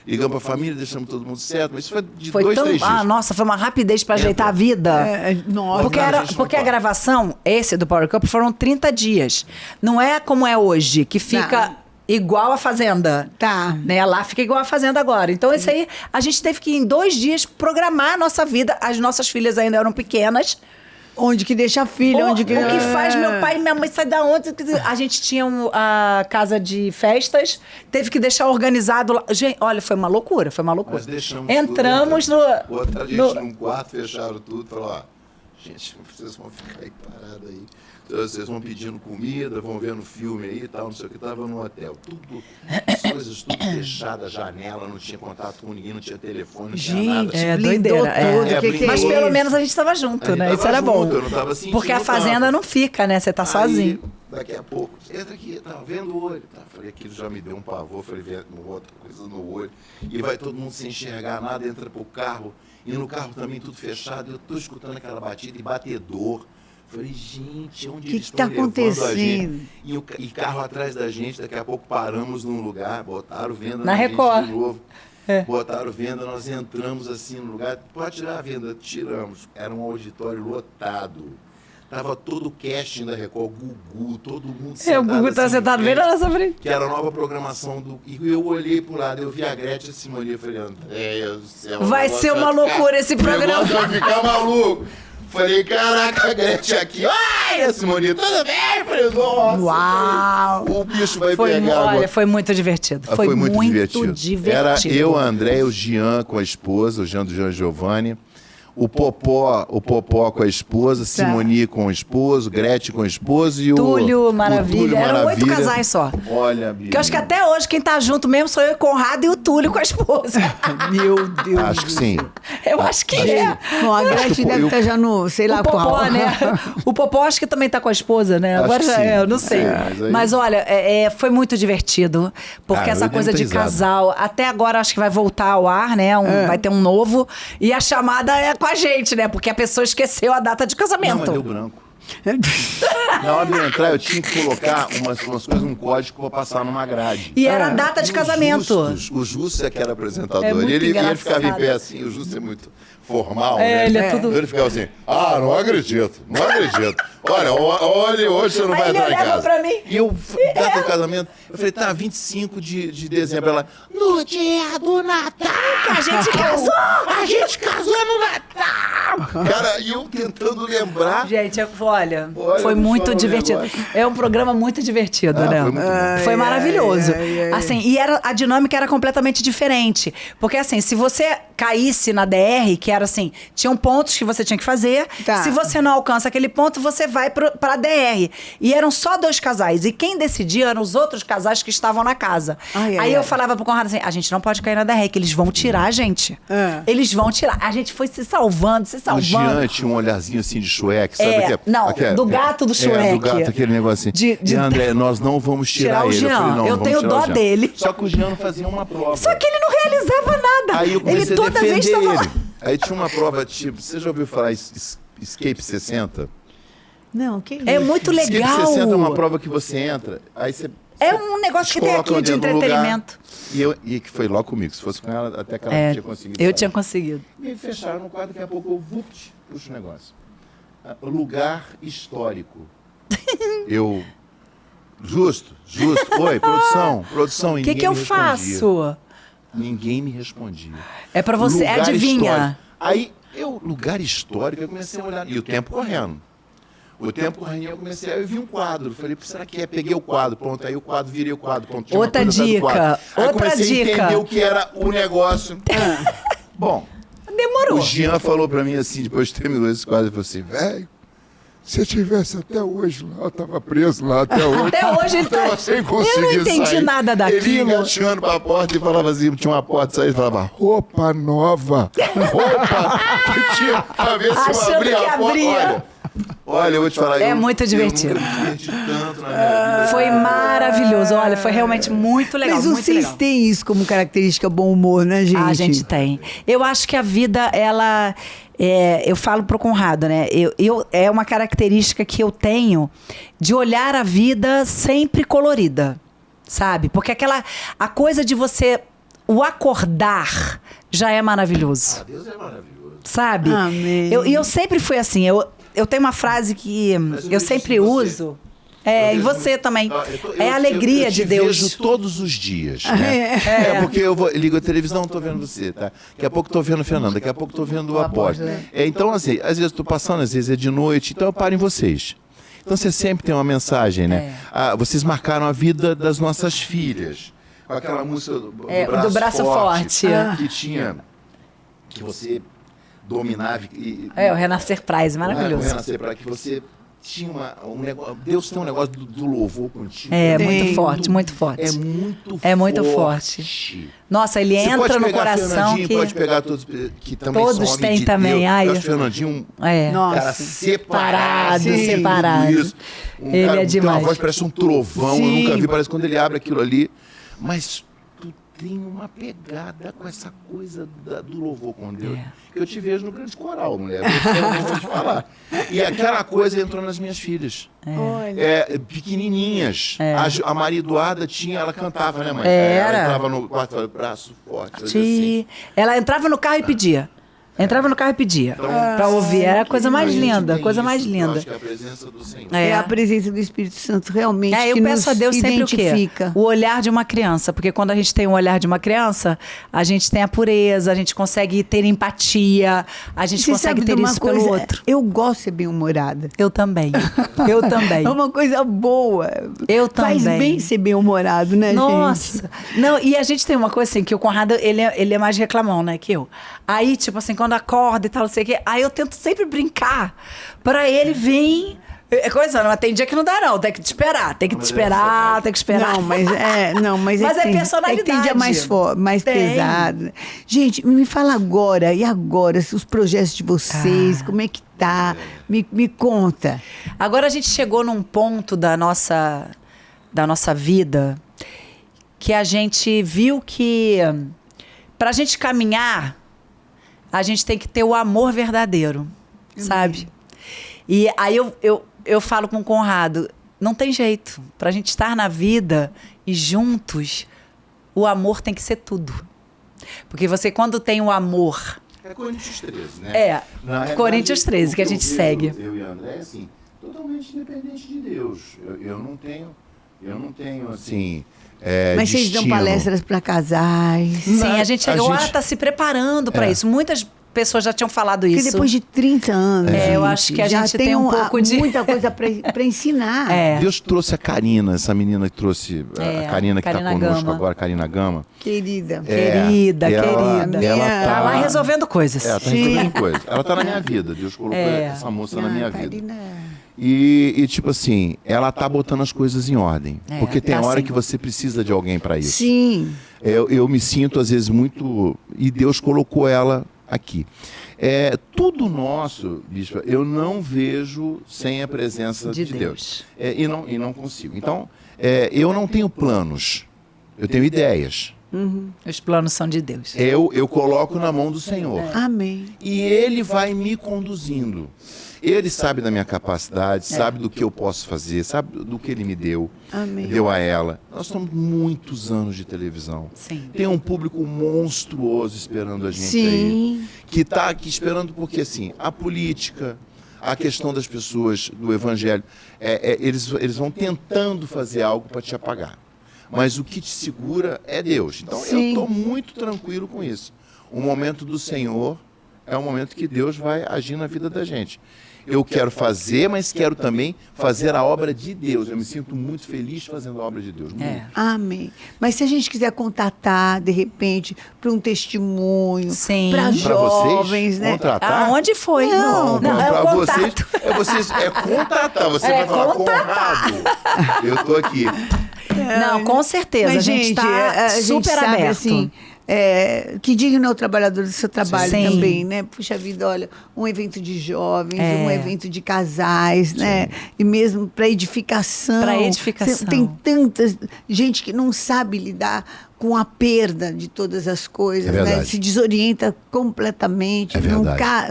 ligamos para a família, deixamos todo mundo certo. Mas isso foi de 2, 3 dias. Ah, nossa, foi uma rapidez para ajeitar a vida. Nossa. Porque a gravação, esse do Power Couple, foram 30 dias. Não é como é hoje, que fica... igual a Fazenda. Tá. Né? Lá fica igual a Fazenda agora. Então, isso aí, a gente teve que, em 2 dias, programar a nossa vida. As nossas filhas ainda eram pequenas. Onde que deixa a filha, onde que... O que faz meu pai e minha mãe sai da onde? A gente tinha a casa de festas, teve que deixar organizado lá. Gente, olha, foi uma loucura, foi uma loucura. Nós deixamos Entramos tudo, botaram a gente num quarto, fecharam tudo, falaram, gente, vocês vão ficar aí parados aí. Vocês vão pedindo comida, vão vendo filme aí e tal, não sei o que. Tava no hotel. Tudo, as coisas tudo fechadas, janela, não tinha contato com ninguém, não tinha telefone, não tinha nada. É blindou doideira. tudo. Que Mas é pelo isso? menos a gente estava junto, né? Isso era junto, bom. eu não tava sentindo Porque a Fazenda tanto. não fica, né? Você tá sozinho. Daqui a pouco, entra aqui, tá vendo o olho. Tá, falei, aquilo já me deu um pavor, falei, vendo outra coisa no olho. E vai todo mundo sem enxergar nada, entra pro carro. E no carro também tudo fechado. Eu tô escutando aquela batida e batedor. Falei, gente, onde eles estão levando a gente? E carro atrás da gente, daqui a pouco paramos num lugar, botaram venda na Record de novo. Botaram venda, nós entramos assim no lugar, pode tirar a venda, tiramos. Era um auditório lotado. Tava todo o casting da Record, Gugu, todo mundo sentado. O Gugu tá assim, sentado bem na nossa frente. Que era a nova programação do... E eu olhei pro lado, eu vi a Gretchen Simone, eu falei, Andréia do céu. Vai ser uma loucura esse programa. O negócio vai ficar maluco. Falei, caraca, a Gretchen aqui. Ai, a Simone, tudo bem? Falei, nossa. Uau. O bicho vai pegar. Olha, foi muito divertido. Foi muito divertido. Era eu, a André, o Jean com a esposa, o Jean do Jean Giovanni. O Popó com a esposa, Simone com o esposo, Gretchen com o esposo e o Túlio Maravilha. Túlio Eram Maravilha. 8 casais só. Olha, bicho. Que eu acho que até hoje quem tá junto mesmo sou eu, o Conrado e o Túlio com a esposa. Meu Deus. Acho que sim. Eu acho que é. Bom, a Gretchen deve estar já no, sei lá O Popó, qual. né? O Popó acho que também tá com a esposa, né? Acho Agora que já sim. é, eu não sei. Mas olha, foi muito divertido. Porque eu essa dei coisa muita de risada. casal, até agora acho que vai voltar ao ar, né? Vai ter um novo. E a chamada é com a gente, né? Porque a pessoa esqueceu a data de Não, mas casamento. deu branco. Na hora de eu entrar, eu tinha que colocar umas coisas, um código pra passar numa grade. E era a data de casamento. O Justo é que era apresentador. É muito ele ficava em engraçado. pé assim, o Justo é muito formal, É, né? ele é tudo- Então ele ficava assim, não acredito. Olha, hoje você não Aí vai ele entrar em olhava casa. pra mim. E eu, data do casamento, eu falei, 25 de dezembro. Ela, no dia do Natal! A gente casou! A gente casou no Natal! Cara, e eu tentando lembrar. Gente, olha, Olha, foi me muito falou um divertido. negócio. É um programa muito divertido, né? foi muito bom. Foi maravilhoso. ai. Assim, e a dinâmica era completamente diferente. Porque assim, se você caísse na DR, que era assim, tinham pontos que você tinha que fazer. Tá. Se você não alcança aquele ponto, você vai pra DR. E eram só 2 casais. E quem decidia eram os outros casais que estavam na casa. Aí eu falava pro Conrado assim, a gente não pode cair na DR, que eles vão tirar a gente. Eles vão tirar. A gente foi se salvando. O Jean tinha um olharzinho assim de Shrek, sabe? Do gato do Shrek. Do gato, aquele negocinho. E André, nós não vamos tirar o ele. Jean. Eu falei, não, Eu vamos tenho tirar o dó Jean. dele. Só que o Jean não fazia uma prova. Só que ele não realizava nada. Aí eu comecei ele toda a defender vez estava lá. ele. Aí tinha uma prova tipo, você já ouviu falar Escape 60? Não, que isso? É muito legal. Escape 60 é uma prova que você entra, aí você... É um negócio que tem aqui de entretenimento. E que foi logo comigo. Se fosse com ela, até que ela tinha conseguido. Eu sair. tinha conseguido. E fecharam no quadro, daqui a pouco eu puxo o negócio. Lugar histórico. Eu... Justo. Oi, produção. O que eu faço? Ninguém me respondia. É pra você, Lugar adivinha. histórico. Aí, lugar histórico, eu comecei a olhar. E o tempo correndo. Eu comecei a ver um quadro. Falei, será que é? Peguei o quadro, pronto. Aí o quadro, virei o quadro, pronto. Tinha uma Outra coisa atrás do dica, quadro. Aí outra comecei dica. a entender o que era o negócio. Bom, Demorou. o Jean falou pra mim assim, depois que terminou esse quadro, ele falou assim, velho, se eu tivesse até hoje lá, eu tava preso lá até hoje. Até hoje ele tá... Tava sem Eu conseguir não entendi sair. nada Ele daquilo. engatinhando pra porta e falava assim, tinha uma porta, saía e falava, roupa nova, roupa, que tinha, pra ver se eu Achando abria que a porta, abria. olha. Olha, eu vou te falar. É muito divertido. Eu nunca me diverti tanto na minha vida. Foi maravilhoso. Olha, foi realmente muito legal. Mas muito vocês legal. têm isso como característica, bom humor, né, gente? A gente tem. Eu acho que a vida, ela... eu falo pro Conrado, né? É uma característica que eu tenho de olhar a vida sempre colorida, sabe? Porque a coisa de você... O acordar já é maravilhoso. Deus é maravilhoso. Sabe? Amém. E eu sempre fui assim. Eu tenho uma frase que eu sempre uso. E você também. É a alegria de Deus. Eu vejo todos os dias. Né? Porque eu ligo a televisão, tô vendo você, tá? Daqui a pouco tô vendo o Fernando, daqui a pouco tô vendo o Apóstolo. Então, assim, às vezes eu tô passando, às vezes é de noite, então eu paro em vocês. Então você sempre tem uma mensagem, né? Vocês marcaram a vida das nossas filhas. Com aquela música do Braço Forte. Que tinha... Que você dominava o Renascer Prize, maravilhoso. O Renascer Prize, que você tinha um negócio... Deus tem um negócio do louvor contigo. Muito forte, muito forte. É muito forte. Nossa, ele você entra no coração Fernandinho, que... Pode pegar todos que também todos são têm de também. Deus. Ai, eu acho Fernandinho Nossa, separado. Separado. Isso. Ele cara, é demais. Tem uma voz, parece um trovão. Sim. Eu nunca vi, parece quando ele abre aquilo ali. Mas tu tem uma pegada com essa coisa do louvor com Deus. Que eu te vejo no grande coral, mulher. Eu vou te falar. E aquela coisa entrou nas minhas filhas. Pequenininhas. A Maria Eduarda ela cantava, né, mãe? Ela entrava no quarto, braço forte. Assim. Ela entrava no carro e pedia. Entrava no carro e pedia pra ouvir. Era a coisa mais linda, coisa mais Eu linda. acho que é a presença do Senhor. É a presença do Espírito Santo realmente Eu que peço nos a Deus sempre o quê? identifica. O olhar de uma criança. Porque quando a gente tem o olhar de uma criança, a gente tem a pureza, a gente consegue ter empatia, a gente Você consegue sabe ter de uma isso coisa? pelo outro. Eu gosto de ser bem-humorada. Eu também. Eu também. É uma coisa boa. Eu Faz também. bem ser bem-humorado, né, gente? Nossa. Não, e a gente tem uma coisa assim, que o Conrado, ele é mais reclamão, né, que eu. Aí, tipo assim, quando acorda e tal, não sei o quê, aí eu tento sempre brincar pra ele vir... É coisa, não tem dia que não dá, não. Tem que te esperar, tem que te esperar, tem que esperar. Não, mas Mas é personalidade. tem dia mais Tem. pesado. Gente, me fala agora, e agora, os projetos de vocês, como é que tá? Me conta. Agora a gente chegou num ponto da nossa vida que a gente viu que pra gente caminhar, a gente tem que ter o amor verdadeiro, sabe? E aí eu falo com o Conrado, não tem jeito. Pra gente estar na vida e juntos, o amor tem que ser tudo. Porque você, quando tem o amor... É Coríntios 13, né? Coríntios 13, que a gente segue. Eu e André, assim, totalmente independente de Deus. Eu não tenho, assim... Mas vocês dão palestras para casais. Sim, a gente agora está se preparando para isso. Muitas pessoas já tinham falado isso. Porque depois de 30 anos, eu acho que a já gente tem um pouco de... muita coisa para ensinar. Deus trouxe a Karina, essa menina que trouxe... a Karina que está conosco Gama. agora, Karina Gama. Querida. Querida. Ela Tá lá resolvendo coisas. Tá resolvendo coisas. Ela tá na minha vida. Deus colocou essa moça na minha vida. Karina. E, tipo assim, ela tá botando as coisas em ordem. Porque tem hora que você precisa de alguém para isso. Sim. Eu me sinto, às vezes, muito... E Deus colocou ela aqui. Tudo nosso, bispo, eu não vejo sem a presença de Deus. E não consigo. Então, eu não tenho planos. Eu tenho ideias. Os planos são de Deus. Eu coloco na mão do Senhor. Amém. E Ele vai me conduzindo. Ele sabe da minha capacidade, sabe do que eu posso fazer, sabe do que Ele me deu, Amém. deu a ela. Nós estamos muitos anos de televisão. Sim. Tem um público monstruoso esperando a gente Sim. aí. Que está aqui esperando porque, assim, a política, a questão das pessoas, do evangelho, eles vão tentando fazer algo para te apagar. Mas o que te segura é Deus. Então, eu estou muito tranquilo com isso. O momento do Senhor é o momento que Deus vai agir na vida da gente. Eu quero fazer, mas quero também fazer a obra de Deus. Eu me sinto muito feliz fazendo a obra de Deus. Muito. Amém. Mas se a gente quiser contatar, de repente, para um testemunho, para jovens, né? Contratar? Aonde foi? Não, é o vocês, contatar. Você vai falar, Conrado, eu tô aqui. Não, com certeza. Mas, a gente está a gente super sabe, aberto. Assim, que digno é o trabalhador do seu trabalho Sim. também, né? Puxa vida, olha, um evento de jovens, um evento de casais, né? E mesmo para edificação. Para edificação. Tem tanta gente que não sabe lidar com a perda de todas as coisas, né? Se desorienta completamente,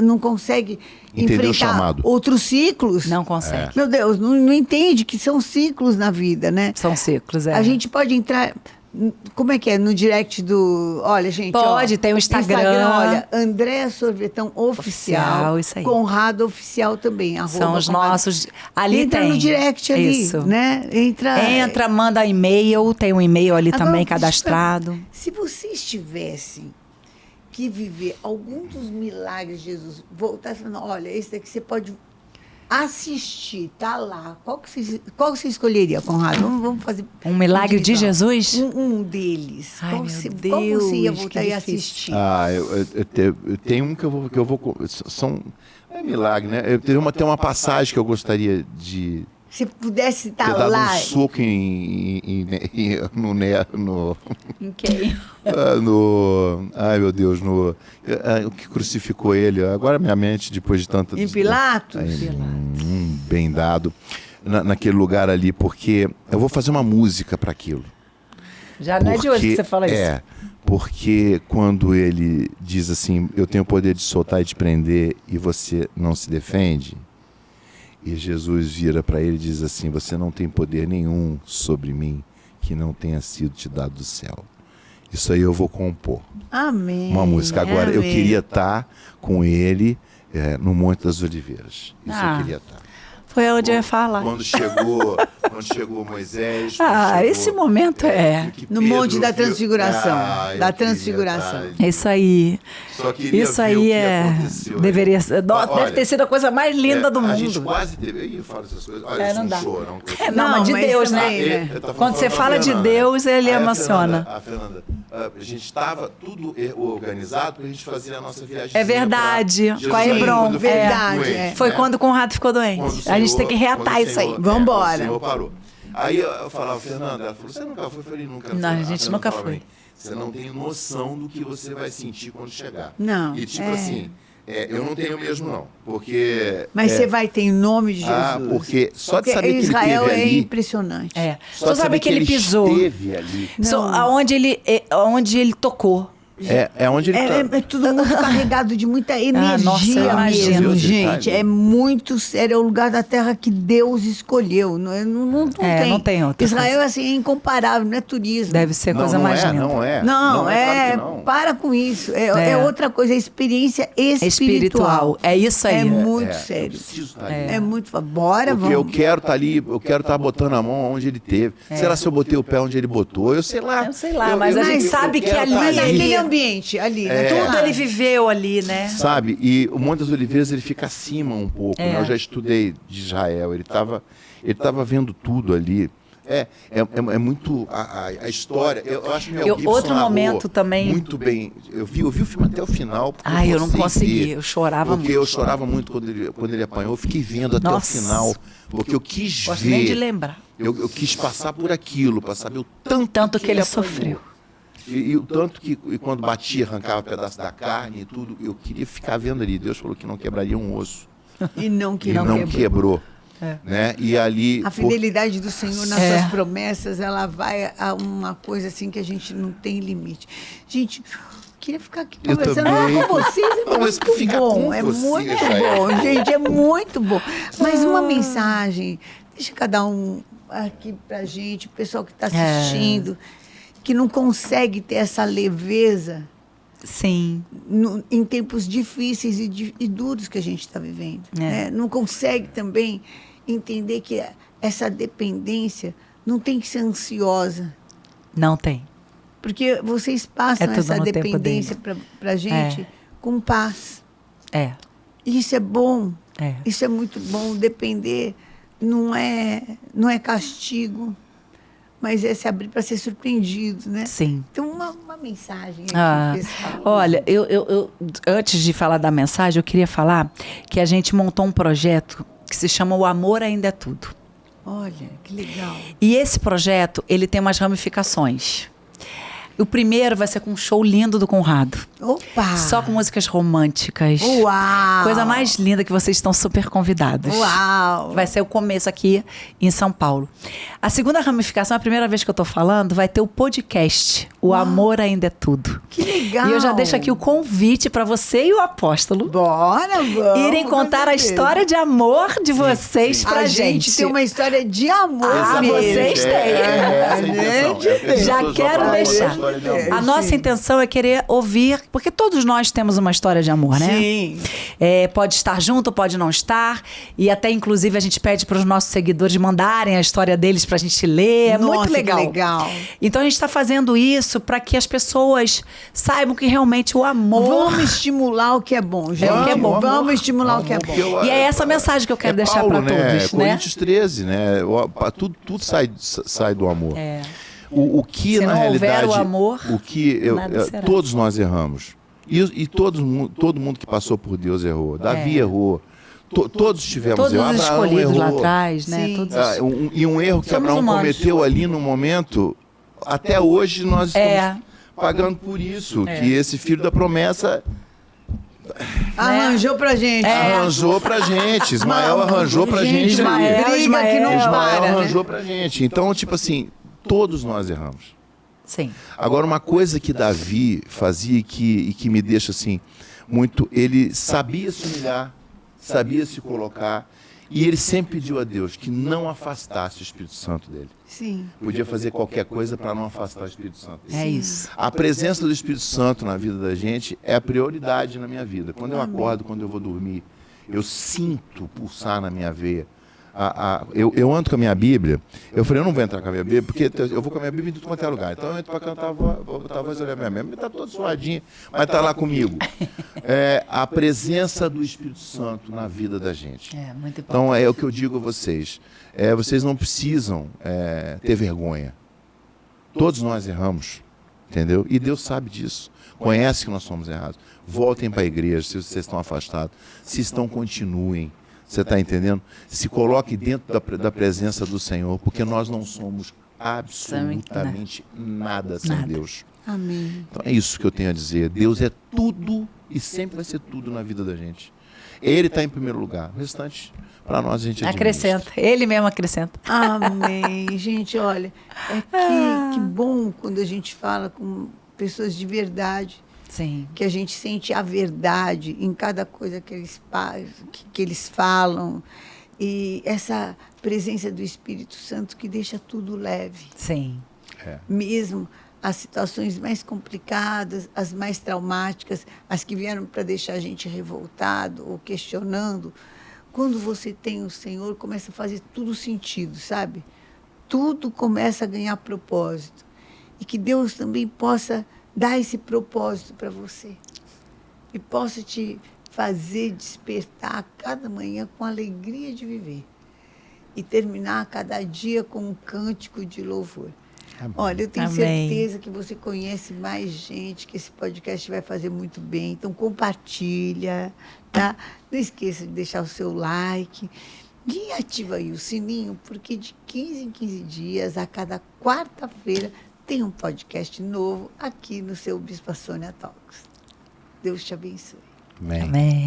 não consegue Entendeu enfrentar outros ciclos. Não consegue. Meu Deus, não entende que são ciclos na vida, né? São ciclos, A gente pode entrar... Como é que é? No direct do... Olha, gente, pode, tem o Instagram. Olha, Andréa Sorvetão Oficial. Isso aí. Conrado Oficial também. São os nossos... Ali entra tem. no direct ali, isso. né? Entra, manda e-mail, tem um e-mail ali também cadastrado. Se vocês tivessem que viver algum dos milagres de Jesus, voltar falando, olha, esse daqui você pode assistir, tá lá. Qual você escolheria, Conrado? Vamos fazer... Um milagre de Jesus? Um deles. Ai, qual meu você ia voltar e assistir? Eu tenho um que eu vou são... É milagre, né? Tem uma passagem que eu gostaria de... Se pudesse estar dado lá... um soco Em quem? ai, meu Deus, o que crucificou ele. Agora minha mente, depois de tanto... Em Pilatos? Bem dado. Naquele lugar ali, porque eu vou fazer uma música para aquilo. Já não é de hoje que você fala isso. Porque quando ele diz assim, eu tenho o poder de soltar e de prender e você não se defende... E Jesus vira para ele e diz assim, você não tem poder nenhum sobre mim que não tenha sido te dado do céu. Isso aí eu vou compor. Amém. Uma música. Agora, eu queria estar com ele no Monte das Oliveiras. Isso eu queria estar. Foi onde eu ia falar. Quando chegou Moisés... esse momento no Monte da Transfiguração. Da Transfiguração. Isso aí. Só queria isso ver aí o que aconteceu. Deveria ser. Deve ter sido a coisa mais linda do mundo. A gente quase teve... Eu falo essas coisas. Olha, não dá. Chorão, não, mas de Deus, também, né? Quando você fala de Deus, ele emociona. A Fernanda, a gente estava tudo organizado para a gente fazer a nossa viagem. É verdade. Com a Hebron. Verdade. Foi quando o Conrado ficou doente. A gente tem que reatar isso aí. Vamos embora. O Senhor parou. Aí eu falava, Fernanda, ela falou, você nunca foi? Eu falei, nunca. Não, a gente nunca foi. Você não tem noção do que você vai sentir quando chegar. Não. E tipo assim, eu não tenho mesmo não, porque... Mas você vai ter em nome de Jesus. Porque só de saber que ele Israel esteve ali... é impressionante. Só de saber que ele pisou. Esteve ali. Onde ele tocou. É onde ele é tudo muito carregado de muita energia mesmo, gente. É muito sério. É o lugar da terra que Deus escolheu. Não tem outra. Israel assim, é incomparável, não é turismo. Deve ser coisa mais linda. Não é. Não. Para com isso. É outra coisa, é experiência espiritual. É isso aí. É muito sério. É muito. Bora, porque vamos. eu quero estar ali, eu quero estar botando a mão onde ele teve. Será se eu botei o pé onde ele botou? Eu sei lá. Mas a gente sabe que ali ambiente ali, né? Tudo ele viveu ali, né? Sabe? E o Monte das Oliveiras ele fica acima um pouco. Né? Eu já estudei de Israel. Ele estava vendo tudo ali. É muito a história. Eu acho que Mel Gibson outro momento também. Muito bem. Eu vi o filme até o final. Eu não consegui. Eu chorava muito. Porque eu chorava muito quando ele apanhou. Eu fiquei vendo até o final. Porque eu quis ver. Nem de lembrar. Eu quis passar por aquilo, para saber o tanto que ele sofreu. E o tanto que quando batia, arrancava pedaço da carne e tudo, eu queria ficar vendo ali. Deus falou que não quebraria um osso. E não quebrou. Né? E ali, a fidelidade do Senhor nas suas promessas, ela vai a uma coisa assim que a gente não tem limite. Gente, queria ficar aqui conversando com vocês. É muito bom. É muito bom, gente. É muito bom. Mas uma mensagem, deixa cada um aqui pra gente, o pessoal que está assistindo, que não consegue ter essa leveza. Sim. Em tempos difíceis e duros que a gente está vivendo. Né? Não consegue também entender que essa dependência não tem que ser ansiosa. Não tem. Porque vocês passam essa dependência para a gente com paz. E isso é bom. Isso é muito bom. Depender não é castigo, mas é se abrir para ser surpreendido, né? Sim. Então, uma mensagem aqui, pessoal. Olha, eu antes de falar da mensagem, eu queria falar que a gente montou um projeto que se chama O Amor Ainda é Tudo. Olha, que legal. E esse projeto, ele tem umas ramificações. O primeiro vai ser com um show lindo do Conrado. Opa! Só com músicas românticas. Uau! Coisa mais linda que vocês estão super convidados. Uau! Vai ser o começo aqui em São Paulo. A segunda ramificação, a primeira vez que eu tô falando, vai ter o podcast. O Amor Ainda é Tudo. Que legal! E eu já deixo aqui o convite para você e o apóstolo Bora, vamos! irem contar a história de amor de vocês pra A gente tem uma história de amor. Ah, mesmo. vocês têm. Essa é a intenção. Já quero deixar. A nossa Sim. intenção é querer ouvir, porque todos nós temos uma história de amor, né? Sim. Pode estar junto, pode não estar. E até, inclusive, a gente pede para os nossos seguidores mandarem a história deles para a gente ler. É Nossa, muito legal. que legal. Então, a gente está fazendo isso para que as pessoas saibam que realmente o amor... Vamos estimular o que é bom, gente. o que é bom. Vamos estimular o que é bom. E é essa mensagem que eu quero deixar para Paulo, todos, né? Coríntios 13, né? Tudo sai do amor. É. O que, Se na não houver realidade, o amor, o que nada será. todos nós erramos. E todo mundo que passou por Deus errou. Davi errou. Todos tivemos Todos erro. os Abraão escolhidos lá errou. atrás, né? Sim. Todos E um erro que Somos Abraão humanos. cometeu ali no momento, até hoje nós estamos pagando por isso. Que esse filho da promessa Arranjou pra gente. arranjou pra gente. Ismael arranjou pra gente. Ismael, Briga Ismael. que não Ismael para, arranjou né? pra gente. Então, tipo assim, todos nós erramos. Sim. Agora, uma coisa que Davi fazia e que me deixa assim, muito, ele sabia se humilhar, sabia se colocar, e ele sempre pediu a Deus que não afastasse o Espírito Santo dele. Sim. Podia fazer qualquer coisa para não afastar o Espírito Santo dele. É isso. A presença do Espírito Santo na vida da gente é a prioridade na minha vida. Quando eu acordo, quando eu vou dormir, eu sinto pulsar na minha veia. Eu ando com a minha Bíblia. Eu falei, eu não vou entrar com a minha Bíblia, porque eu vou com a minha Bíblia em tudo quanto é lugar. Então eu entro para cantar, vou botar a voz, olhar minha Bíblia, está toda suadinha, mas está lá comigo. A presença do Espírito Santo na vida da gente. É, muito importante. Então é o que eu digo a vocês. Vocês não precisam ter vergonha. Todos nós erramos, entendeu? E Deus sabe disso. Conhece que nós somos errados. Voltem para a igreja se vocês estão afastados. Se estão, continuem. Você está entendendo? Se coloque dentro da presença do Senhor, porque nós não somos absolutamente nada sem Nada. Deus. Amém. Então é isso que eu tenho a dizer. Deus é tudo e sempre vai ser tudo na vida da gente. Ele está em primeiro lugar. O restante, para nós, a gente administra. Acrescenta. Ele mesmo acrescenta. Amém. Gente, olha, que bom quando a gente fala com pessoas de verdade, Sim. que a gente sente a verdade em cada coisa que eles falam. E essa presença do Espírito Santo que deixa tudo leve. Sim. Mesmo as situações mais complicadas, as mais traumáticas, as que vieram para deixar a gente revoltado ou questionando, quando você tem o Senhor, começa a fazer tudo sentido, sabe? Tudo começa a ganhar propósito. E que Deus também possa dar esse propósito para você. E possa te fazer despertar a cada manhã com a alegria de viver. E terminar cada dia com um cântico de louvor. Amém. Olha, eu tenho Amém. certeza que você conhece mais gente, que esse podcast vai fazer muito bem. Então, compartilha, tá? Não esqueça de deixar o seu like. E ativa aí o sininho, porque de 15 em 15 dias, a cada quarta-feira, tem um podcast novo aqui no seu Bispa Sônia Talks. Deus te abençoe. Amém. Amém.